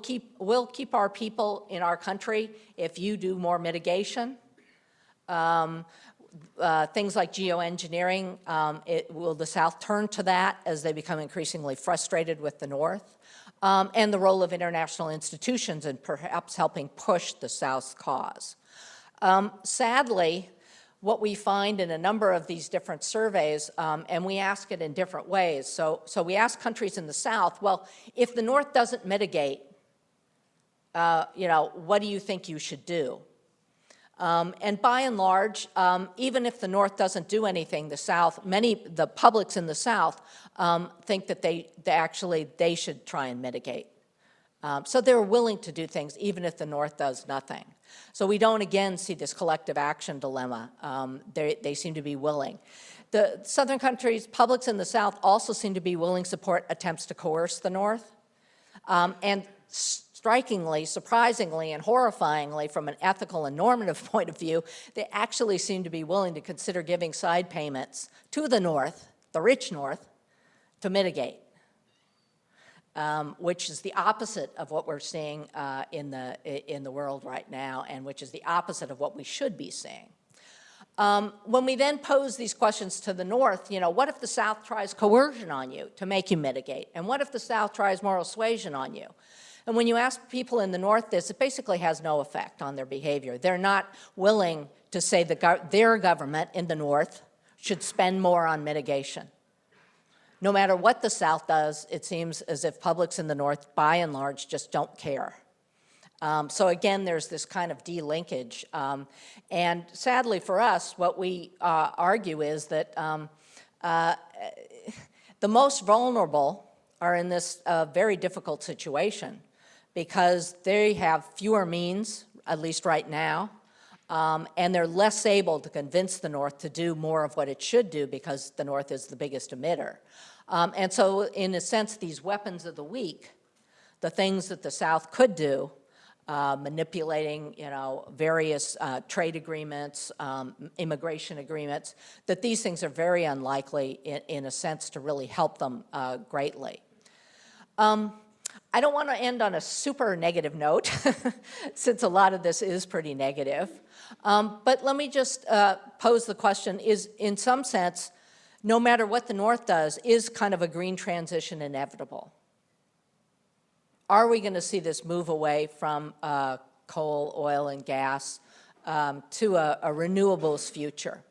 Speaker 2: keep our people in our country if you do more mitigation. Things like geoengineering, will the South turn to that as they become increasingly frustrated with the North? And the role of international institutions in perhaps helping push the South's cause. Sadly, what we find in a number of these different surveys, and we ask it in different ways. So we ask countries in the South, well, if the North doesn't mitigate, you know, what do you think you should do? And by and large, even if the North doesn't do anything, the publics in the South think that they should try and mitigate. So they're willing to do things even if the North does nothing. So we don't again see this collective action dilemma. They seem to be willing. The Southern countries, publics in the South also seem to be willing to support attempts to coerce the North. And strikingly, surprisingly, and horrifyingly, from an ethical and normative point of view, they actually seem to be willing to consider giving side payments to the North, the rich North, to mitigate, which is the opposite of what we're seeing in the world right now, and which is the opposite of what we should be seeing. When we then pose these questions to the North, you know, what if the South tries coercion on you to make you mitigate? And what if the South tries moral suasion on you? And when you ask people in the North this, it basically has no effect on their behavior. They're not willing to say that their government in the North should spend more on mitigation. No matter what the South does, it seems as if publics in the North, by and large, just don't care. So again, there's this kind of delinkage. And sadly for us, what we argue is that the most vulnerable are in this very difficult situation because they have fewer means, at least right now. And they're less able to convince the North to do more of what it should do because the North is the biggest emitter. And so, in a sense, these weapons of the weak, the things that the South could do, manipulating, various trade agreements, immigration agreements, that these things are very unlikely, in a sense, to really help them greatly. I don't want to end on a super negative note, since a lot of this is pretty negative. But let me just pose the question, is, in some sense, no matter what the North does, is kind of a green transition inevitable? Are we going to see this move away from coal, oil, and gas to a renewables future?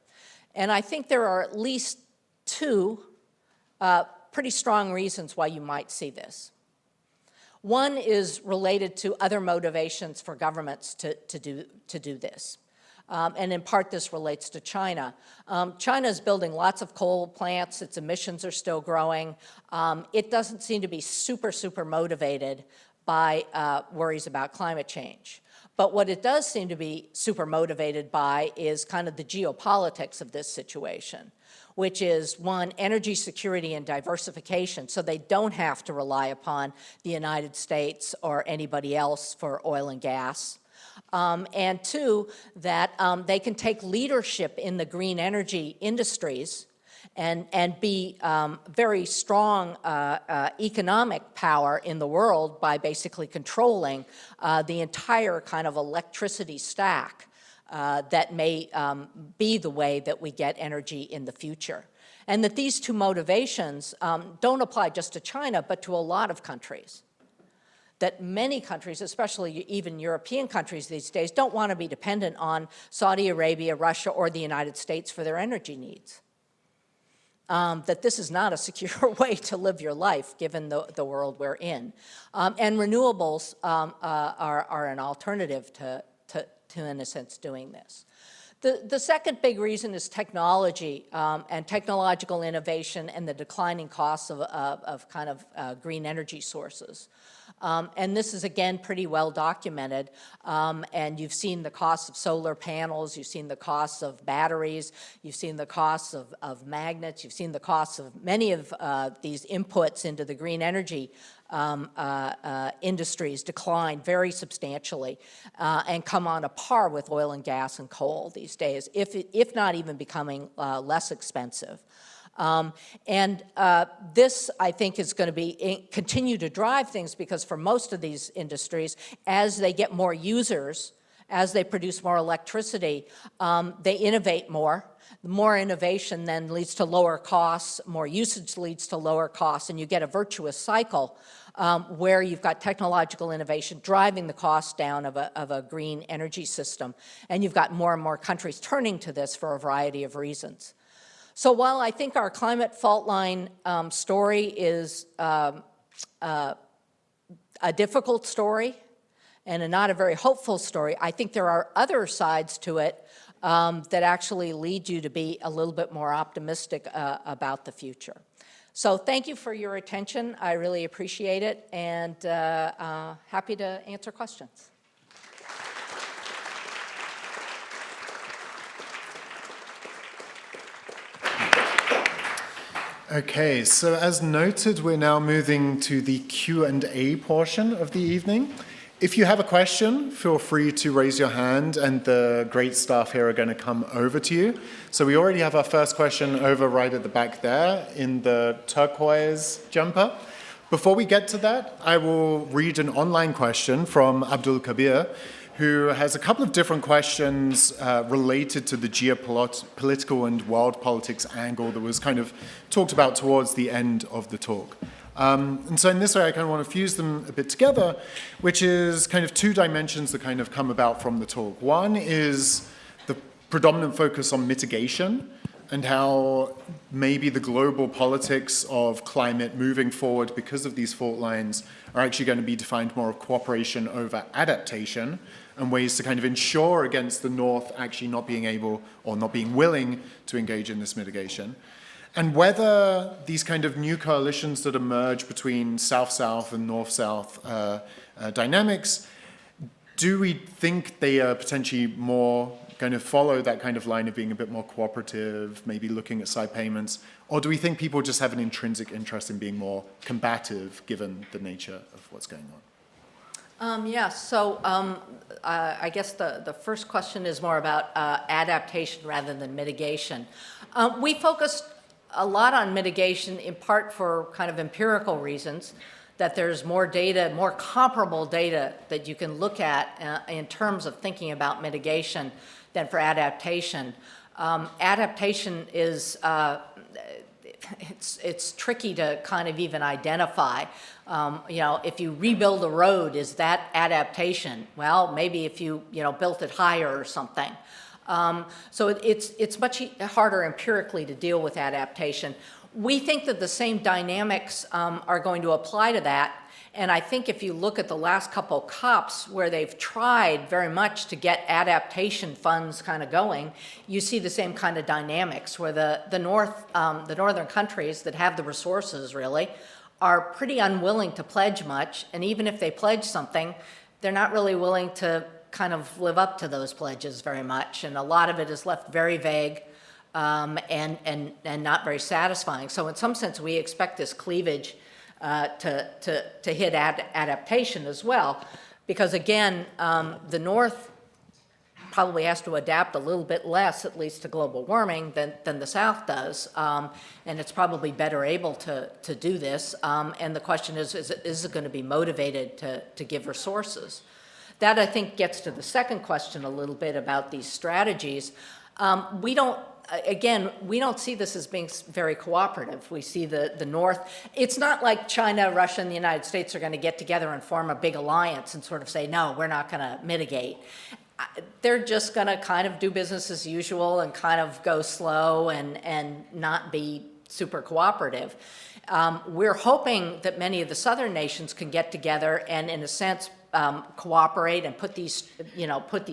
Speaker 2: And I think there are at least two pretty strong reasons why you might see this. One is related to other motivations for governments to do this. And in part, this relates to China. China is building lots of coal plants. Its emissions are still growing. It doesn't seem to be super motivated by worries about climate change. But what it does seem to be super motivated by is kind of the geopolitics of this situation, which is, one, energy security and diversification, so they don't have to rely upon the United States or anybody else for oil and gas. And two, that they can take leadership in the green energy industries and be very strong economic power in the world by basically controlling the entire kind of electricity stack that may be the way that we get energy in the future. And that these two motivations don't apply just to China, but to a lot of countries. That many countries, especially even European countries these days, don't want to be dependent on Saudi Arabia, Russia, or the United States for their energy needs. That this is not a secure way to live your life, given the world we're in. And renewables are an alternative to, in a sense, doing this. The second big reason is technology and technological innovation and the declining costs of kind of green energy sources. And this is, again, pretty well documented. And you've seen the costs of solar panels, you've seen the costs of batteries, you've seen the costs of magnets, you've seen the costs of many of these inputs into the green energy industries decline very substantially and come on a par with oil and gas and coal these days, if not even becoming less expensive. This, I think, is going to continue to drive things, because for most of these industries, as they get more users, as they produce more electricity, they innovate more. More innovation then leads to lower costs, more usage leads to lower costs, and you get a virtuous cycle where you've got technological innovation driving the cost down of a green energy system, and you've got more and more countries turning to this for a variety of reasons. So while I think our climate fault line story is a difficult story and not a very hopeful story, I think there are other sides to it that actually lead you to be a little bit more optimistic about the future. So thank you for your attention. I really appreciate it, and happy to answer questions.
Speaker 1: Okay, so as noted, we're now moving to the Q&A portion of the evening. If you have a question, feel free to raise your hand, and the great staff here are going to come over to you. So we already have our first question over right at the back there in the turquoise jumper. Before we get to that, I will read an online question from Abdul Kabir, who has a couple of different questions related to the geopolitical and world politics angle that was kind of talked about towards the end of the talk. And so in this way, I kind of want to fuse them a bit together, which is kind of two dimensions that kind of come about from the talk. One is the predominant focus on mitigation and how maybe the global politics of climate moving forward because of these fault lines are actually going to be defined more of cooperation over adaptation and ways to kind of ensure against the North actually not being able or not being willing to engage in this mitigation. And whether these kind of new coalitions that emerge between South-South and North-South dynamics, do we think they are potentially more going to follow that kind of line of being a bit more cooperative, maybe looking at side payments? Or do we think people just have an intrinsic interest in being more combative given the nature of what's going on?
Speaker 2: I guess the first question is more about adaptation rather than mitigation. We focused a lot on mitigation in part for kind of empirical reasons, that there's more data, more comparable data that you can look at in terms of thinking about mitigation than for adaptation. Adaptation is, it's tricky to kind of even identify. If you rebuild a road, is that adaptation? Well, maybe if you, built it higher or something. So it's much harder empirically to deal with adaptation. We think that the same dynamics are going to apply to that. And I think if you look at the last couple COPs where they've tried very much to get adaptation funds kind of going, you see the same kind of dynamics where the northern countries that have the resources really are pretty unwilling to pledge much. And even if they pledge something, they're not really willing to kind of live up to those pledges very much. And a lot of it is left very vague and not very satisfying. So in some sense, we expect this cleavage to hit adaptation as well, because again, the North probably has to adapt a little bit less, at least to global warming, than the South does, and it's probably better able to do this. And the question is it going to be motivated to give resources? That, I think, gets to the second question a little bit about these strategies. We don't see this as being very cooperative. We see the North. It's not like China, Russia, and the United States are going to get together and form a big alliance and sort of say, no, we're not going to mitigate. They're just going to kind of do business as usual and kind of go slow and not be super cooperative. We're hoping that many of the southern nations can get together and, in a sense, cooperate and put these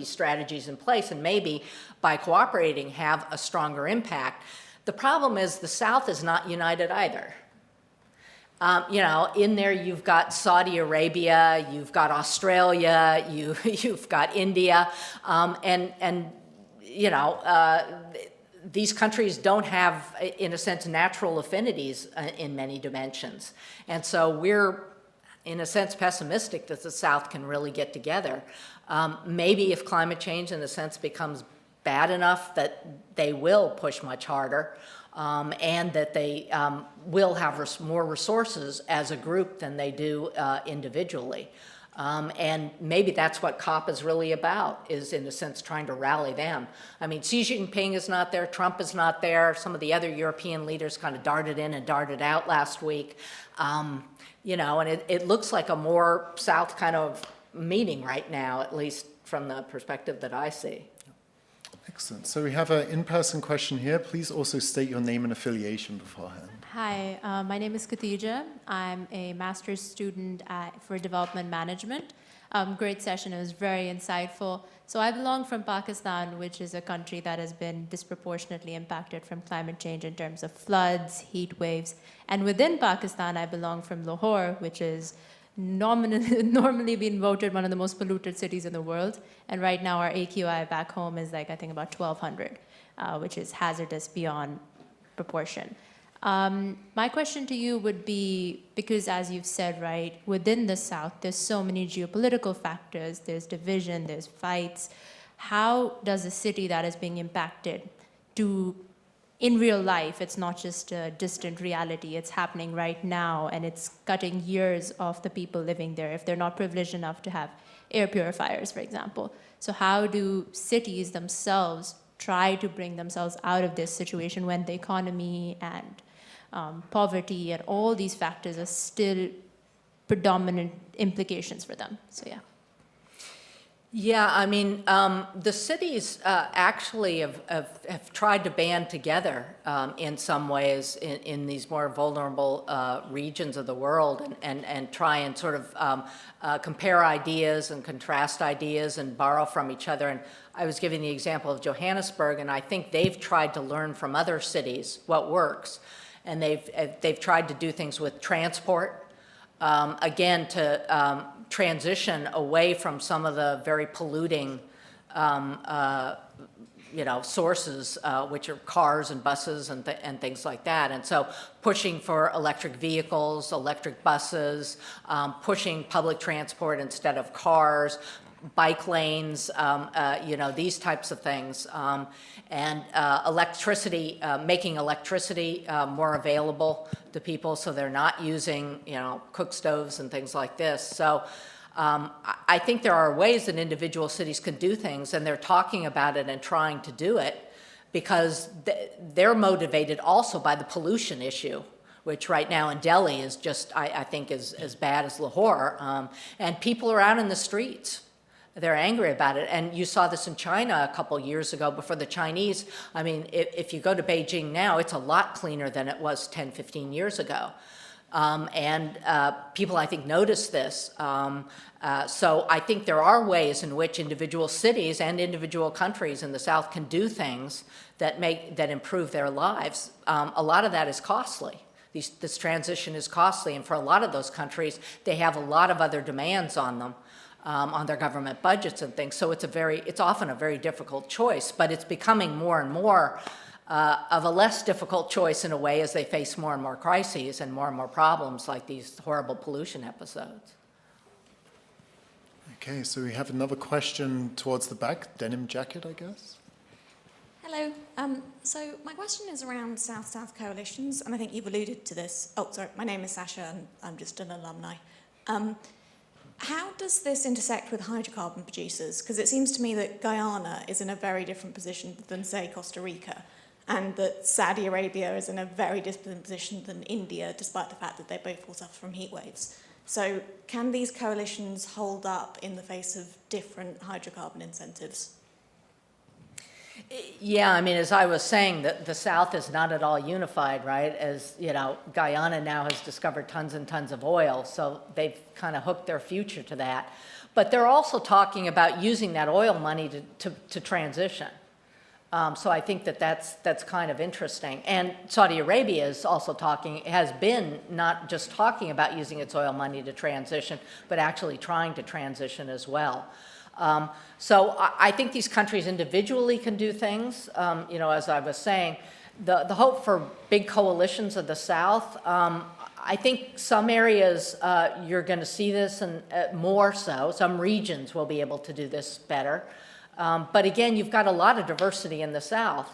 Speaker 2: strategies in place, and maybe by cooperating have a stronger impact. The problem is the South is not united either. In there you've got Saudi Arabia, you've got Australia, you've got India, these countries don't have, in a sense, natural affinities in many dimensions. And so we're, in a sense, pessimistic that the South can really get together. Maybe if climate change, in a sense, becomes bad enough that they will push much harder, and that they will have more resources as a group than they do individually. And maybe that's what COP is really about, is, in a sense, trying to rally them. I mean, Xi Jinping is not there, Trump is not there, some of the other European leaders kind of darted in and darted out last week. And it looks like a more South kind of meeting right now, at least from the perspective that I see.
Speaker 1: Excellent. So we have an in-person question here. Please also state your name and affiliation beforehand.
Speaker 3: Hi, my name is Khatija. I'm a master's student for development management. Great session. It was very insightful. So I belong from Pakistan, which is a country that has been disproportionately impacted from climate change in terms of floods, heat waves. And within Pakistan, I belong from Lahore, which is normally been voted one of the most polluted cities in the world. And right now our AQI back home is I think about 1,200, which is hazardous beyond proportion. My question to you would be, because as you've said, right, within the South, there's so many geopolitical factors, there's division, there's fights. How does a city that is being impacted in real life, it's not just a distant reality, it's happening right now, and it's cutting years off the people living there if they're not privileged enough to have air purifiers, for example. So how do cities themselves try to bring themselves out of this situation when the economy and poverty and all these factors are still predominant implications for them? So yeah.
Speaker 2: Yeah, I mean, the cities actually have tried to band together in some ways in these more vulnerable regions of the world and try and sort of compare ideas and contrast ideas and borrow from each other. And I was giving the example of Johannesburg, and I think they've tried to learn from other cities what works. And they've tried to do things with transport, again, to transition away from some of the very polluting sources, which are cars and buses and things like that. And so pushing for electric vehicles, electric buses, pushing public transport instead of cars, bike lanes, these types of things. And electricity, making electricity more available to people so they're not using, cook stoves and things like this. So I think there are ways that individual cities can do things, and they're talking about it and trying to do it because they're motivated also by the pollution issue, which right now in Delhi is just, I think, is as bad as Lahore. And people are out in the streets. They're angry about it. And you saw this in China a couple years ago before the Chinese. I mean, if you go to Beijing now, it's a lot cleaner than it was 10, 15 years ago. People, I think, notice this. So I think there are ways in which individual cities and individual countries in the South can do things that improve their lives. A lot of that is costly. This transition is costly, and for a lot of those countries, they have a lot of other demands on them, on their government budgets and things. So it's often a very difficult choice, but it's becoming more and more of a less difficult choice in a way as they face more and more crises and more problems like these horrible pollution episodes.
Speaker 1: Okay, so we have another question towards the back, denim jacket, I guess.
Speaker 4: Hello. So my question is around South-South coalitions, and I think you've alluded to this. Oh, sorry, my name is Sasha, and I'm just an alumni. How does this intersect with hydrocarbon producers? Because it seems to me that Guyana is in a very different position than, say, Costa Rica, and that Saudi Arabia is in a very different position than India, despite the fact that they both will suffer from heat waves. So can these coalitions hold up in the face of different hydrocarbon incentives?
Speaker 2: Yeah, I mean, as I was saying, the South is not at all unified, right? As, Guyana now has discovered tons and tons of oil, so they've kind of hooked their future to that. But they're also talking about using that oil money to transition. So I think that's kind of interesting. And Saudi Arabia is also has been not just talking about using its oil money to transition, but actually trying to transition as well. So I think these countries individually can do things. As I was saying, the hope for big coalitions of the South, I think some areas you're going to see this, and more so. Some regions will be able to do this better. But again, you've got a lot of diversity in the South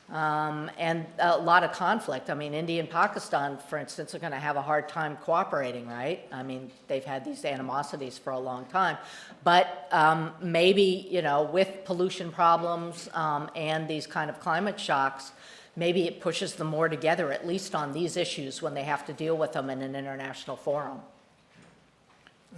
Speaker 2: and a lot of conflict. I mean, India and Pakistan, for instance, are going to have a hard time cooperating, right? I mean, they've had these animosities for a long time. But maybe, with pollution problems and these kind of climate shocks, maybe it pushes them more together, at least on these issues when they have to deal with them in an international forum.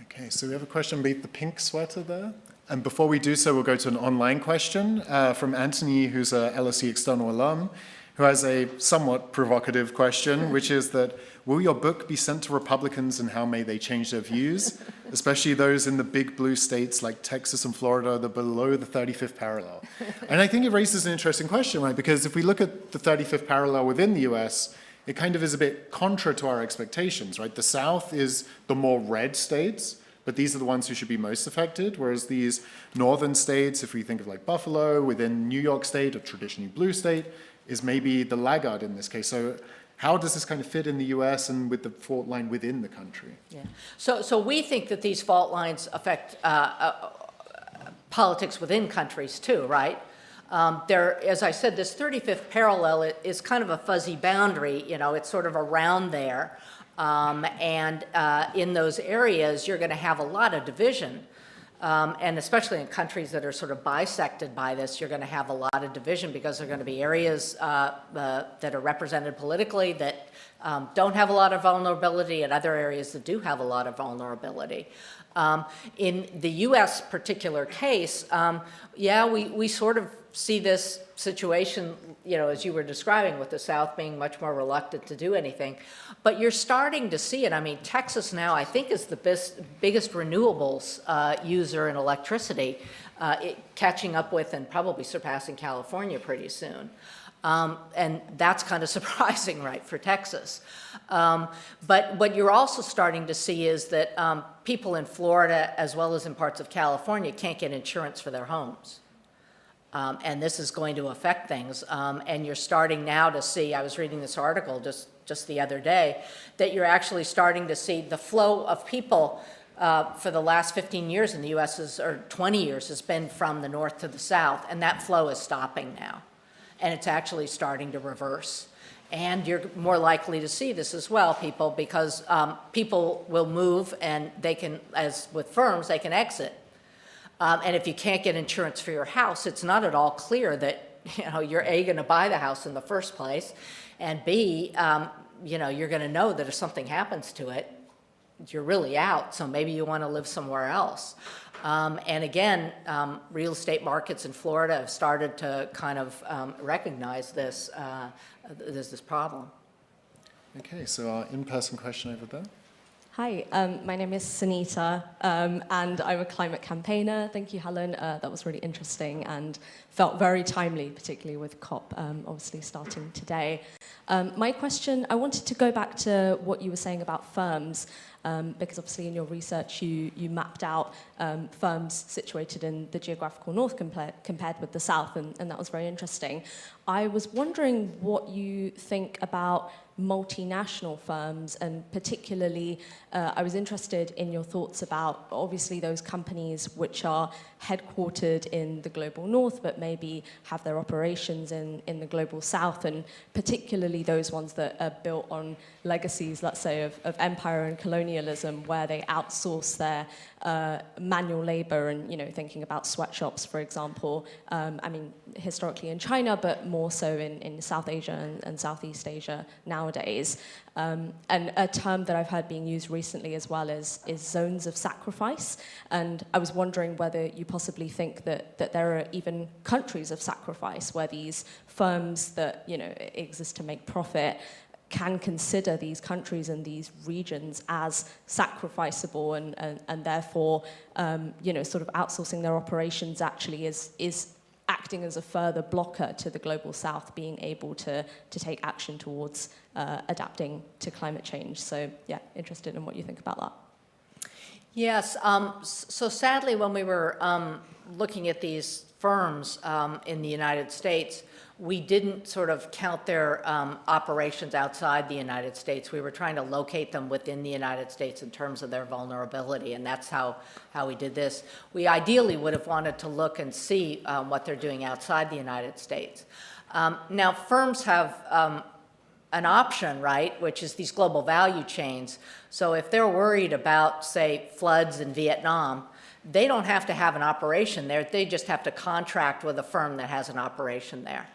Speaker 1: Okay, so we have a question beneath the pink sweater there. And before we do so, we'll go to an online question from Anthony, who's a LSE external alum, who has a somewhat provocative question, which is that, will your book be sent to Republicans, and how may they change their views, especially those in the big blue states like Texas and Florida that are below the 35th parallel? And I think it raises an interesting question, right? Because if we look at the 35th parallel within the US, it kind of is a bit contra to our expectations, right? The South is the more red states, but these are the ones who should be most affected, whereas these northern states, if we think of like Buffalo, within New York State, a traditionally blue state, is maybe the laggard in this case. So how does this kind of fit in the US and with the fault line within the country? Yeah.
Speaker 2: So we think that these fault lines affect politics within countries too, right? As I said, this 35th parallel is kind of a fuzzy boundary, it's sort of around there. In those areas, you're going to have a lot of division. And especially in countries that are sort of bisected by this, you're going to have a lot of division because there are going to be areas that are represented politically that don't have a lot of vulnerability, and other areas that do have a lot of vulnerability. In the U.S. particular case, we sort of see this situation, as you were describing, with the South being much more reluctant to do anything. But you're starting to see it. I mean, Texas now, I think, is the biggest renewables user in electricity, catching up with and probably surpassing California pretty soon. And that's kind of surprising, right, for Texas. But what you're also starting to see is that people in Florida, as well as in parts of California, can't get insurance for their homes. And this is going to affect things. And you're starting now to see, I was reading this article just the other day, that you're actually starting to see the flow of people for the last 15 years in the U.S. or 20 years has been from the north to the south, and that flow is stopping now. And it's actually starting to reverse. And you're more likely to see this as well, because people will move and they can, as with firms, they can exit. And if you can't get insurance for your house, it's not at all clear that you're A, going to buy the house in the first place, and B, you're going to know that if something happens to it, you're really out, so maybe you want to live somewhere else. And again, real estate markets in Florida have started to kind of recognize this, this problem.
Speaker 1: Okay, so our in-person question over there.
Speaker 5: Hi, my name is Sunita, and I'm a climate campaigner. Thank you, Helen. That was really interesting and felt very timely, particularly with COP obviously starting today. My question, I wanted to go back to what you were saying about firms, because obviously in your research you mapped out firms situated in the geographical north compared with the south, and that was very interesting. I was wondering what you think about multinational firms, and particularly I was interested in your thoughts about obviously those companies which are headquartered in the global north but maybe have their operations in the global south, and particularly those ones that are built on legacies, let's say, of empire and colonialism, where they outsource their manual labor, and thinking about sweatshops, for example, I mean historically in China, but more so in South Asia and Southeast Asia nowadays. And a term that I've heard being used recently as well is zones of sacrifice. And I was wondering whether you possibly think that there are even countries of sacrifice where these firms that exist to make profit can consider these countries and these regions as sacrificable, and therefore sort of outsourcing their operations actually is acting as a further blocker to the global south being able to take action towards adapting to climate change. So yeah, interested in what you think about that.
Speaker 2: Yes, so sadly when we were looking at these firms in the United States, we didn't sort of count their operations outside the United States. We were trying to locate them within the United States in terms of their vulnerability, and that's how we did this. We ideally would have wanted to look and see what they're doing outside the United States. Now, firms have an option, right, which is these global value chains. So if they're worried about, say, floods in Vietnam, they don't have to have an operation there. They just have to contract with a firm that has an operation there.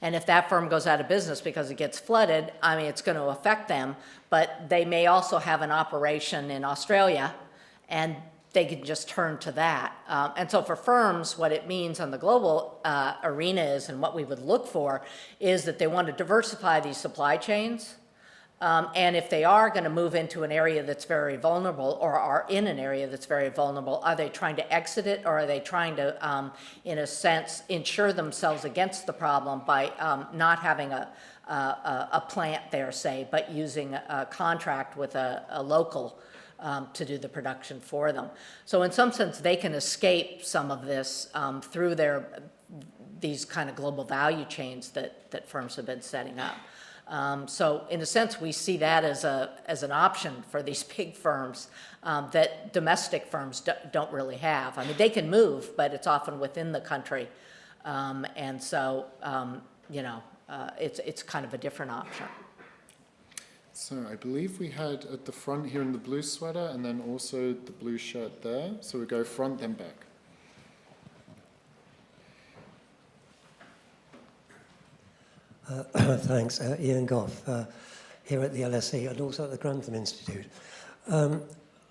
Speaker 2: And if that firm goes out of business because it gets flooded, I mean, it's going to affect them, but they may also have an operation in Australia, and they can just turn to that. And so for firms, what it means on the global arena is, and what we would look for, is that they want to diversify these supply chains. And if they are going to move into an area that's very vulnerable, or are in an area that's very vulnerable, are they trying to exit it, or are they trying to, in a sense, insure themselves against the problem by not having a plant there, say, but using a contract with a local to do the production for them? So in some sense, they can escape some of this through these kind of global value chains that firms have been setting up. So in a sense, we see that as an option for these big firms that domestic firms don't really have. I mean, they can move, but it's often within the country. And so, it's kind of a different option.
Speaker 1: So I believe we had at the front here in the blue sweater, and then also the blue shirt there. So we go front, then back.
Speaker 6: Thanks. Ian Goff, here at the LSE and also at the Grantham Institute.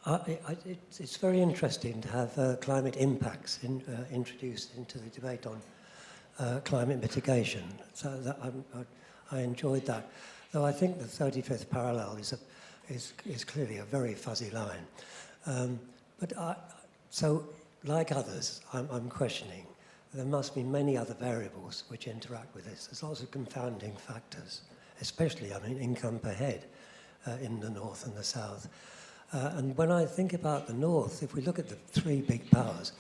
Speaker 6: It's very interesting to have climate impacts introduced into the debate on climate mitigation. So I enjoyed that. Though I think the 35th parallel is clearly a very fuzzy line. So, like others, I'm questioning. There must be many other variables which interact with this. There's lots of confounding factors, especially, income per head in the north and the south. And when I think about the north, if we look at the three big powers,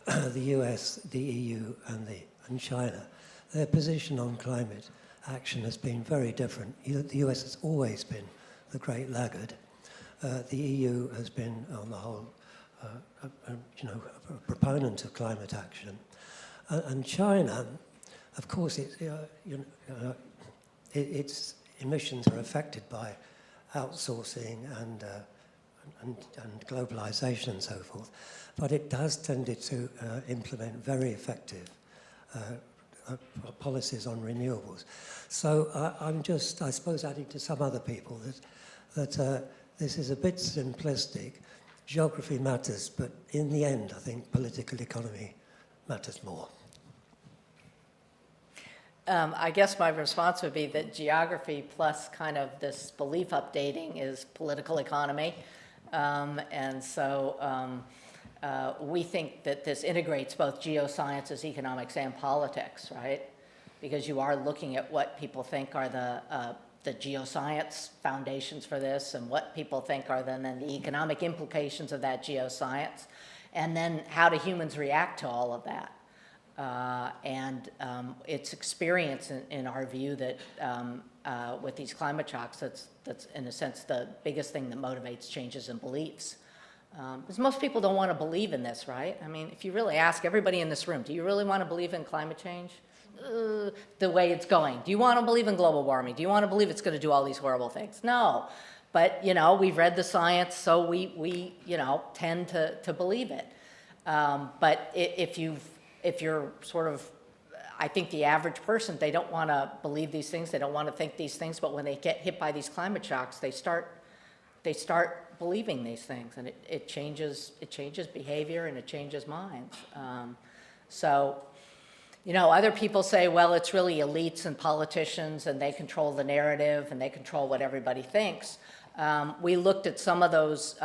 Speaker 6: the US, the EU, and and China, their position on climate action has been very different. The US has always been the great laggard. The EU has been, on the whole, a proponent of climate action. And China, of course, its emissions are affected by outsourcing and globalization and so forth, but it does tend to implement very effective policies on renewables. So I'm just, I suppose, adding to some other people that this is a bit simplistic. Geography matters, but in the end, I think political economy matters more.
Speaker 2: I guess my response would be that geography plus kind of this belief updating is political economy. And so we think that this integrates both geosciences, economics, and politics, right? Because you are looking at what people think are the geoscience foundations for this, and what people think are then the economic implications of that geoscience, and then how do humans react to all of that. And it's experience, in our view, that with these climate shocks, that's in a sense the biggest thing that motivates changes in beliefs. Because most people don't want to believe in this, right? I mean, if you really ask everybody in this room, do you really want to believe in climate change? The way it's going. Do you want to believe in global warming? Do you want to believe it's going to do all these horrible things? No. But, we've read the science, so we tend to believe it. But if you're sort of, I think the average person, they don't want to believe these things, they don't want to think these things, but when they get hit by these climate shocks, they start believing these things, and it changes behavior and it changes minds. So, other people say, well, it's really elites and politicians, and they control the narrative and they control what everybody thinks. We looked at some of those,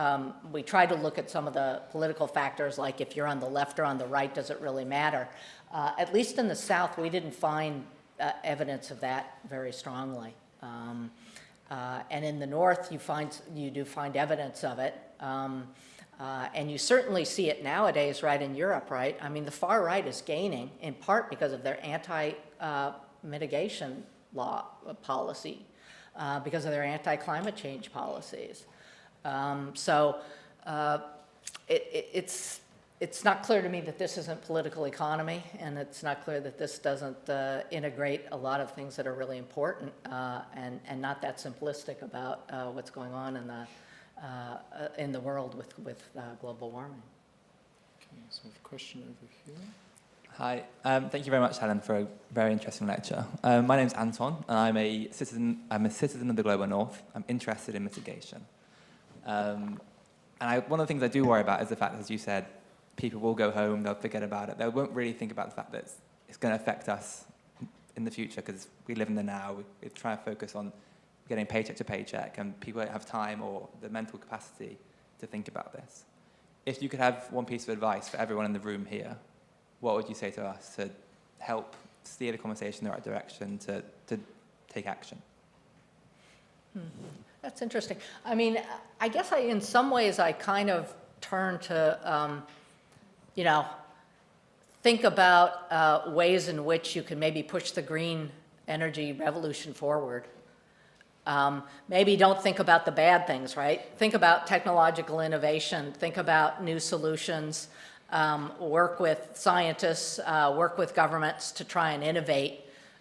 Speaker 2: we tried to look at some of the political factors, like if you're on the left or on the right, does it really matter? At least in the South, we didn't find evidence of that very strongly. And in the North, you do find evidence of it. And you certainly see it nowadays, right, in Europe, right? I mean, the far right is gaining, in part because of their anti-mitigation law policy, because of their anti-climate change policies. So it's not clear to me that this isn't political economy, and it's not clear that this doesn't integrate a lot of things that are really important and not that simplistic about what's going on in the world with global warming.
Speaker 1: Okay, so we have a question over here.
Speaker 7: Hi, thank you very much, Helen, for a very interesting lecture. My name's Anton, and I'm a citizen of the Global North. I'm interested in mitigation. And one of the things I do worry about is the fact, as you said, people will go home, they'll forget about it. They won't really think about the fact that it's going to affect us in the future, because we live in the now. We try to focus on getting paycheck to paycheck, and people don't have time or the mental capacity to think about this. If you could have one piece of advice for everyone in the room here, what would you say to us to help steer the conversation in the right direction, to take action?
Speaker 2: That's interesting. I mean, I guess in some ways I kind of turn to, think about ways in which you can maybe push the green energy revolution forward. Maybe don't think about the bad things, right? Think about technological innovation, think about new solutions, work with scientists, work with governments to try and innovate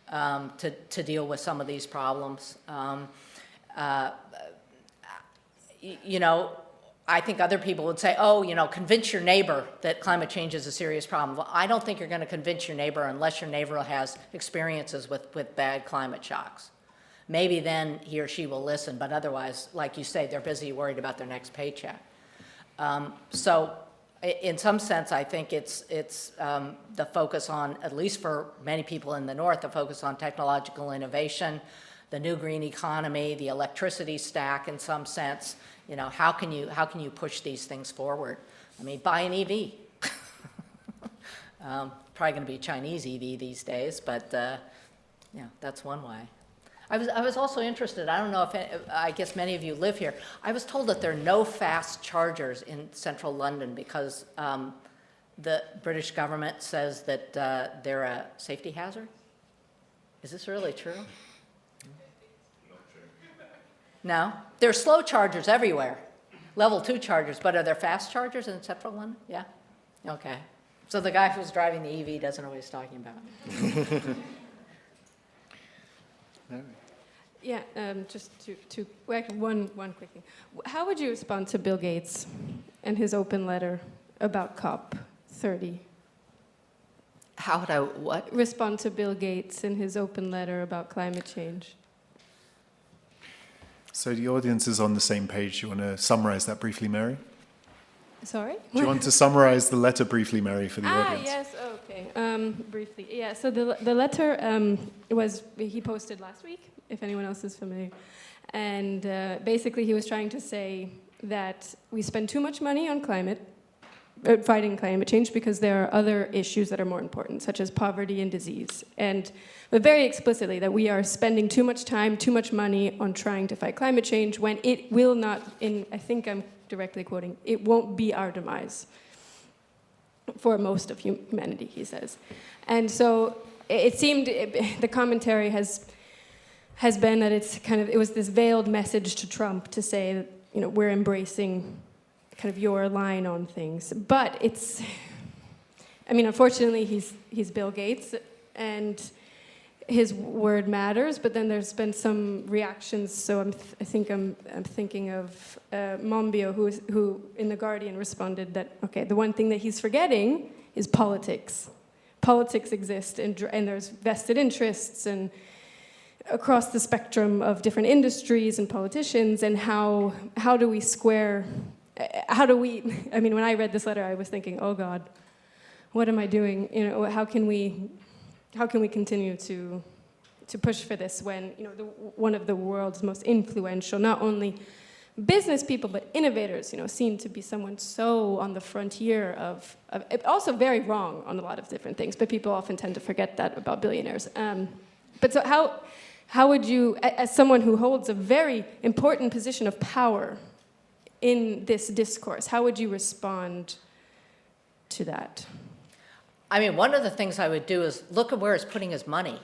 Speaker 2: to deal with some of these problems. I think other people would say, convince your neighbor that climate change is a serious problem. Well, I don't think you're going to convince your neighbor unless your neighbor has experiences with bad climate shocks. Maybe then he or she will listen, but otherwise, like you say, they're busy worried about their next paycheck. So in some sense, I think it's the focus on, at least for many people in the North, the focus on technological innovation, the new green economy, the electricity stack in some sense. How can you push these things forward? I mean, buy an EV. Probably going to be a Chinese EV these days, but that's one way. I was also interested, I don't know if, I guess many of you live here, I was told that there are no fast chargers in central London because the British government says that they're a safety hazard? Is this really true? No? There are slow chargers everywhere, level 2 chargers, but are there fast chargers in Central London? Yeah? Okay. So the guy who's driving the EV doesn't know what he's talking about.
Speaker 8: Yeah, just well, actually, one quick thing. How would you respond to Bill Gates and his open letter about COP30?
Speaker 2: How would I what?
Speaker 8: Respond to Bill Gates and his open letter about climate change.
Speaker 1: So the audience is on the same page. You want to summarize that briefly, Mary?
Speaker 8: Sorry?
Speaker 1: Do you want to summarize the letter briefly, Mary, for the audience?
Speaker 8: Yes, okay. Briefly. Yeah, so the letter he posted last week, if anyone else is familiar. And basically he was trying to say that we spend too much money on fighting climate change because there are other issues that are more important, such as poverty and disease. But very explicitly that we are spending too much time, too much money on trying to fight climate change when it will not, I think I'm directly quoting, it won't be our demise for most of humanity, he says. And so it seemed, the commentary has been that it was this veiled message to Trump to say that, we're embracing kind of your line on things. But unfortunately he's Bill Gates and his word matters, but then there's been some reactions. So I'm thinking of Monbiot, who in The Guardian responded that, okay, the one thing that he's forgetting is politics. Politics exist, and there's vested interests and across the spectrum of different industries and politicians, and how do we square, when I read this letter, I was thinking, oh God, what am I doing? How can we continue to push for this when one of the world's most influential, not only business people but innovators, seem to be someone so on the frontier of also very wrong on a lot of different things, but people often tend to forget that about billionaires. But so how would you, as someone who holds a very important position of power in this discourse, how would you respond to that?
Speaker 2: One of the things I would do is look at where he's putting his money.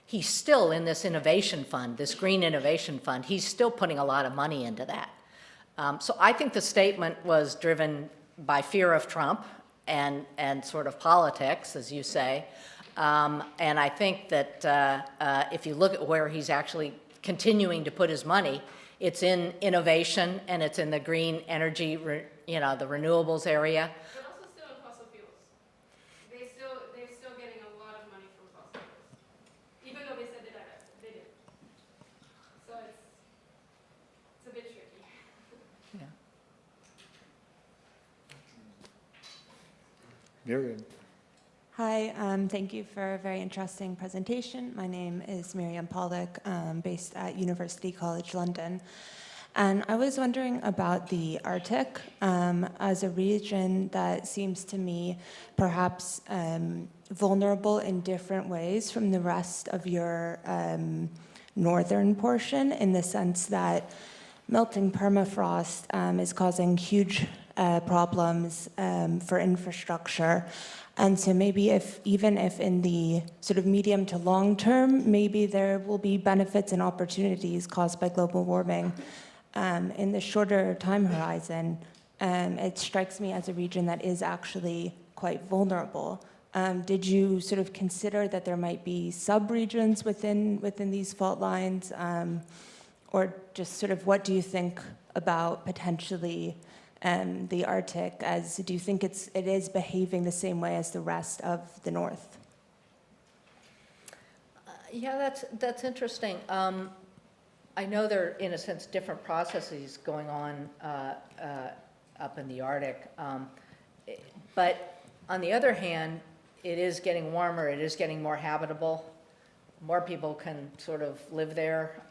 Speaker 2: He's still in this innovation fund, this green innovation fund. He's still putting a lot of money into that. So I think the statement was driven by fear of Trump and sort of politics, as you say. And I think that if you look at where he's actually continuing to put his money, it's in innovation and it's in the green energy, the renewables area.
Speaker 1: Miriam.
Speaker 9: Hi, thank you for a very interesting presentation. My name is Miriam Pollock, based at University College London. And I was wondering about the Arctic as a region that seems to me perhaps vulnerable in different ways from the rest of your northern portion, in the sense that melting permafrost is causing huge problems for infrastructure. And so maybe even if in the sort of medium to long term, maybe there will be benefits and opportunities caused by global warming. In the shorter time horizon, it strikes me as a region that is actually quite vulnerable. Did you sort of consider that there might be sub-regions within these fault lines? Or just sort of what do you think about potentially the Arctic, do you think it is behaving the same way as the rest of the North?
Speaker 2: Yeah, that's interesting. I know there are, in a sense, different processes going on up in the Arctic. But on the other hand, it is getting warmer, it is getting more habitable. More people can sort of live there.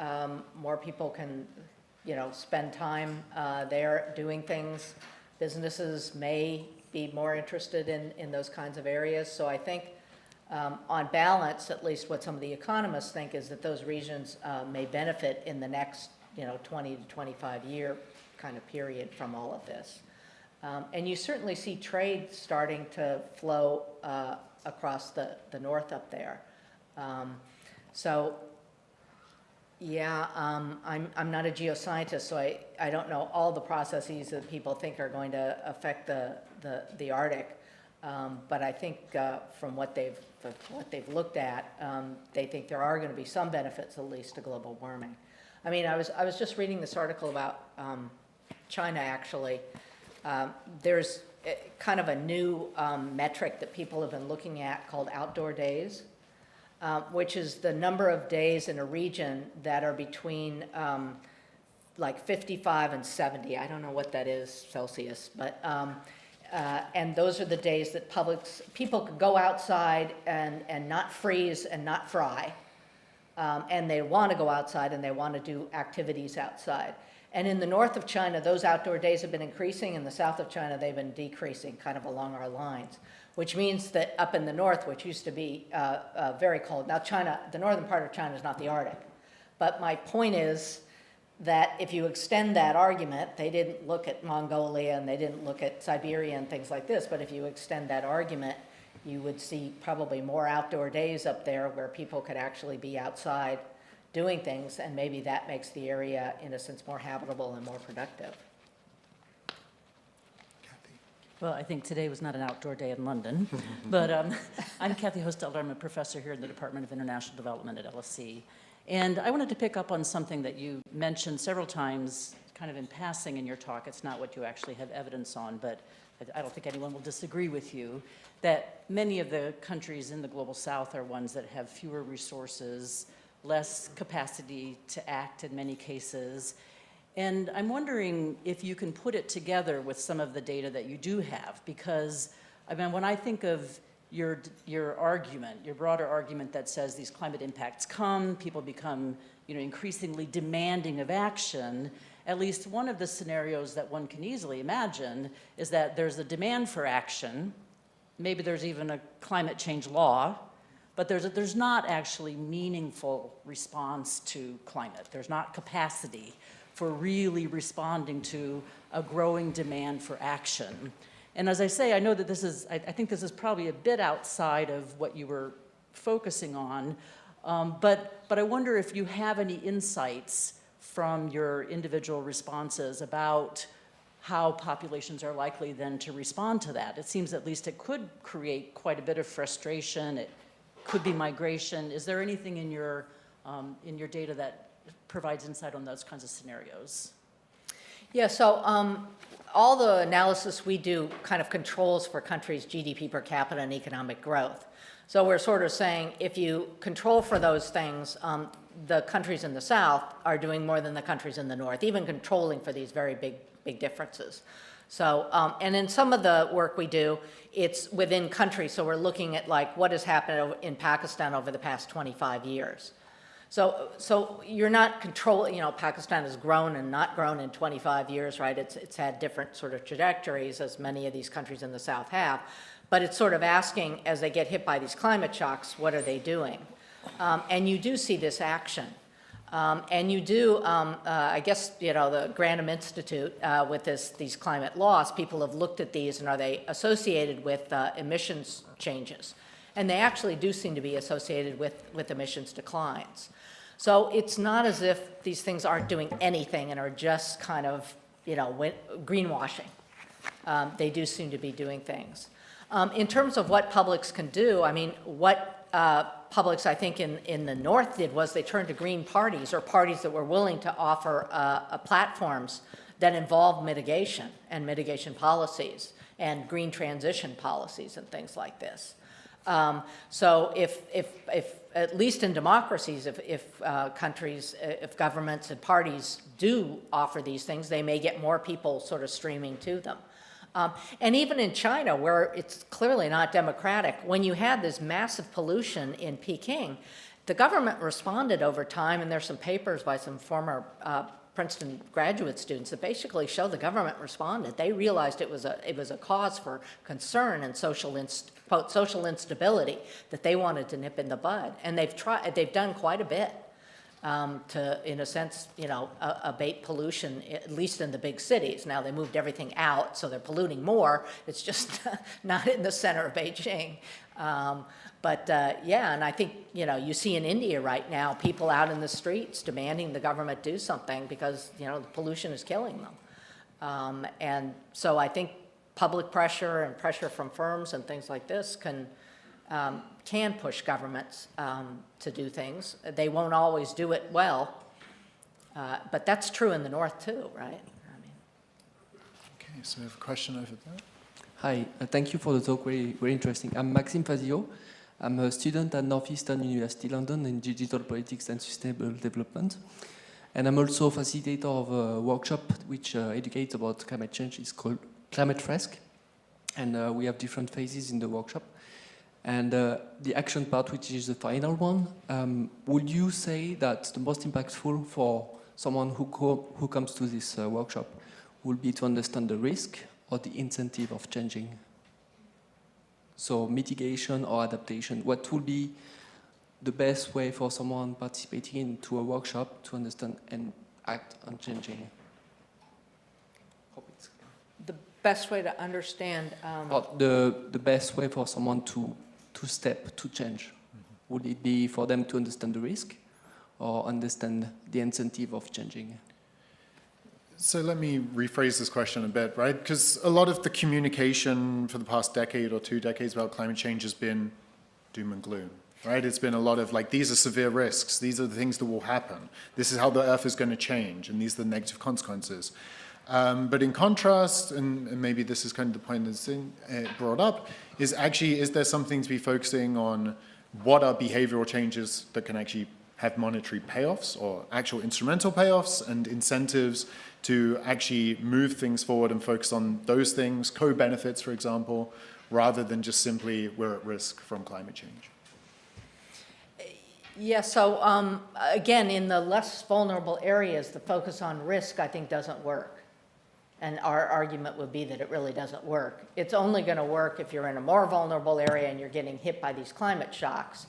Speaker 2: More people can spend time there doing things. Businesses may be more interested in those kinds of areas. So I think on balance, at least what some of the economists think is that those regions may benefit in the next 20 to 25 year kind of period from all of this. And you certainly see trade starting to flow across the north up there. Yeah, I'm not a geoscientist, so I don't know all the processes that people think are going to affect the Arctic. But I think from what they've looked at, they think there are going to be some benefits, at least, to global warming. I mean, I was just reading this article about China, actually. There's kind of a new metric that people have been looking at called outdoor days, which is the number of days in a region that are between like 55 and 70. I don't know what that is, Celsius, but and those are the days that people could go outside and not freeze and not fry. And they want to go outside and they want to do activities outside. And in the north of China, those outdoor days have been increasing. In the south of China, they've been decreasing, kind of along our lines, which means that up in the north, which used to be very cold. Now China, the northern part of China is not the Arctic. But my point is that if you extend that argument, they didn't look at Mongolia and they didn't look at Siberia and things like this, but if you extend that argument, you would see probably more outdoor days up there where people could actually be outside doing things, and maybe that makes the area, in a sense, more habitable and more productive.
Speaker 10: Well, I think today was not an outdoor day in London, but I'm Kathy Hostelder. I'm a professor here in the Department of International Development at LSE. And I wanted to pick up on something that you mentioned several times, kind of in passing in your talk. It's not what you actually have evidence on, but I don't think anyone will disagree with you, that many of the countries in the Global South are ones that have fewer resources, less capacity to act in many cases. And I'm wondering if you can put it together with some of the data that you do have, because I mean, when I think of your argument, your broader argument that says these climate impacts come, people become increasingly demanding of action, at least one of the scenarios that one can easily imagine is that there's a demand for action, maybe there's even a climate change law, but there's not actually meaningful response to climate. There's not capacity for really responding to a growing demand for action. And as I say, I know that I think this is probably a bit outside of what you were focusing on, but I wonder if you have any insights from your individual responses about how populations are likely then to respond to that. It seems at least it could create quite a bit of frustration. It could be migration. Is there anything in your data that provides insight on those kinds of scenarios?
Speaker 2: Yeah, so all the analysis we do kind of controls for countries' GDP per capita and economic growth. So we're sort of saying if you control for those things, the countries in the South are doing more than the countries in the North, even controlling for these very big differences. So, and in some of the work we do, it's within countries. So we're looking at like what has happened in Pakistan over the past 25 years. So you're not controlling, Pakistan has grown and not grown in 25 years, right? It's had different sort of trajectories as many of these countries in the South have. But it's sort of asking, as they get hit by these climate shocks, what are they doing? And you do see this action. And you do, I guess, the Grantham Institute with these climate laws, people have looked at these and are they associated with emissions changes? And they actually do seem to be associated with emissions declines. So it's not as if these things aren't doing anything and are just kind of, greenwashing. They do seem to be doing things. In terms of what publics can do, I mean, what publics, I think, in the North did was they turned to green parties or parties that were willing to offer platforms that involved mitigation and mitigation policies and green transition policies and things like this. So if at least in democracies, if countries, if governments and parties do offer these things, they may get more people sort of streaming to them. And even in China, where it's clearly not democratic, when you had this massive pollution in Peking, the government responded over time, and there's some papers by some former Princeton graduate students that basically show the government responded. They realized it was a cause for concern and social instability that they wanted to nip in the bud, and they've done quite a bit. to, in a sense, abate pollution, at least in the big cities. Now, they moved everything out, so they're polluting more. It's just not in the center of Beijing. Yeah, and I think, you see in India right now, people out in the streets demanding the government do something because, the pollution is killing them. And so I think public pressure and pressure from firms and things like this can push governments to do things. They won't always do it well, but that's true in the north too, right?
Speaker 1: Okay, so we have a question over there.
Speaker 11: Hi, thank you for the talk, very, very interesting. I'm Maxime Fazio. I'm a student at Northeastern University London in digital politics and sustainable development. And I'm also a facilitator of a workshop which educates about climate change. It's called Climate Fresk. And we have different phases in the workshop. And the action part, which is the final one, would you say that the most impactful for someone who comes to this workshop will be to understand the risk or the incentive of changing? So mitigation or adaptation, what will be the best way for someone participating into a workshop to understand and act on changing?
Speaker 2: The best way to understand...
Speaker 11: the best way for someone to step, to change. Would it be for them to understand the risk or understand the incentive of changing?
Speaker 1: So let me rephrase this question a bit, right? Because a lot of the communication for the past decade or 2 decades about climate change has been doom and gloom, right? It's been a lot of like, these are severe risks, these are the things that will happen, this is how the Earth is going to change, and these are the negative consequences. But in contrast, and maybe this is kind of the point that's brought up, is there something to be focusing on what are behavioral changes that can actually have monetary payoffs or actual instrumental payoffs and incentives to actually move things forward and focus on those things, co-benefits, for example, rather than just simply we're at risk from climate change?
Speaker 2: Yeah, so again, in the less vulnerable areas, the focus on risk, I think, doesn't work. And our argument would be that it really doesn't work. It's only going to work if you're in a more vulnerable area and you're getting hit by these climate shocks.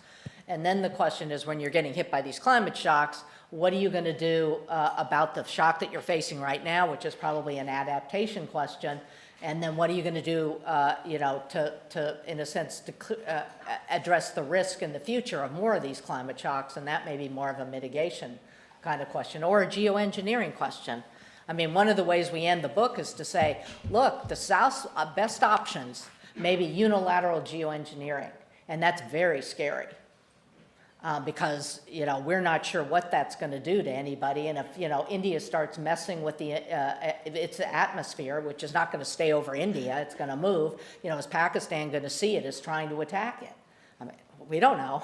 Speaker 2: And then the question is, when you're getting hit by these climate shocks, what are you going to do about the shock that you're facing right now, which is probably an adaptation question? And then what are you going to do, to in a sense, to address the risk in the future of more of these climate shocks? And that may be more of a mitigation kind of question, or a geoengineering question. I mean, one of the ways we end the book is to say, look, the South's best options may be unilateral geoengineering, and that's very scary. Because, we're not sure what that's going to do to anybody. And if, India starts messing with its atmosphere, which is not going to stay over India, it's going to move, is Pakistan going to see it as trying to attack it? I mean, we don't know.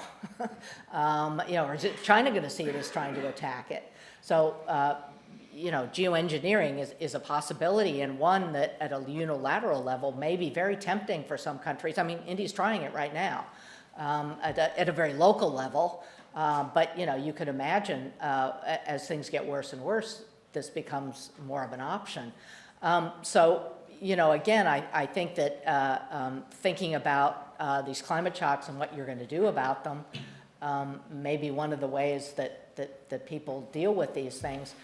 Speaker 2: Or is China going to see it as trying to attack it? So, geoengineering is a possibility, and one that at a unilateral level may be very tempting for some countries. I mean, India's trying it right now. At a very local level, but you could imagine as things get worse and worse, this becomes more of an option. So again, I think that thinking about these climate shocks and what you're going to do about them may be one of the ways that people deal with these things.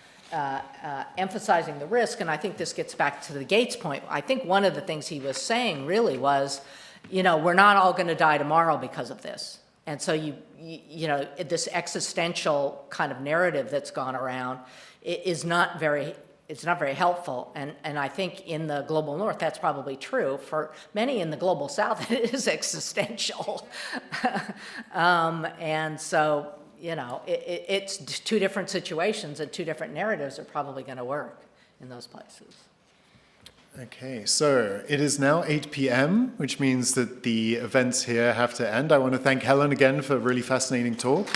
Speaker 2: Emphasizing the risk, and I think this gets back to the Gates point. I think one of the things he was saying really was, we're not all going to die tomorrow because of this. And so this existential kind of narrative that's gone around is not very helpful. And I think in the global north, that's probably true. For many in the global south, it is existential. And so, it's 2 different situations, and 2 different narratives are probably going to work in those places.
Speaker 1: Okay, so it is now 8 p.m., which means that the events here have to end. I want to thank Helen again for a really fascinating talk.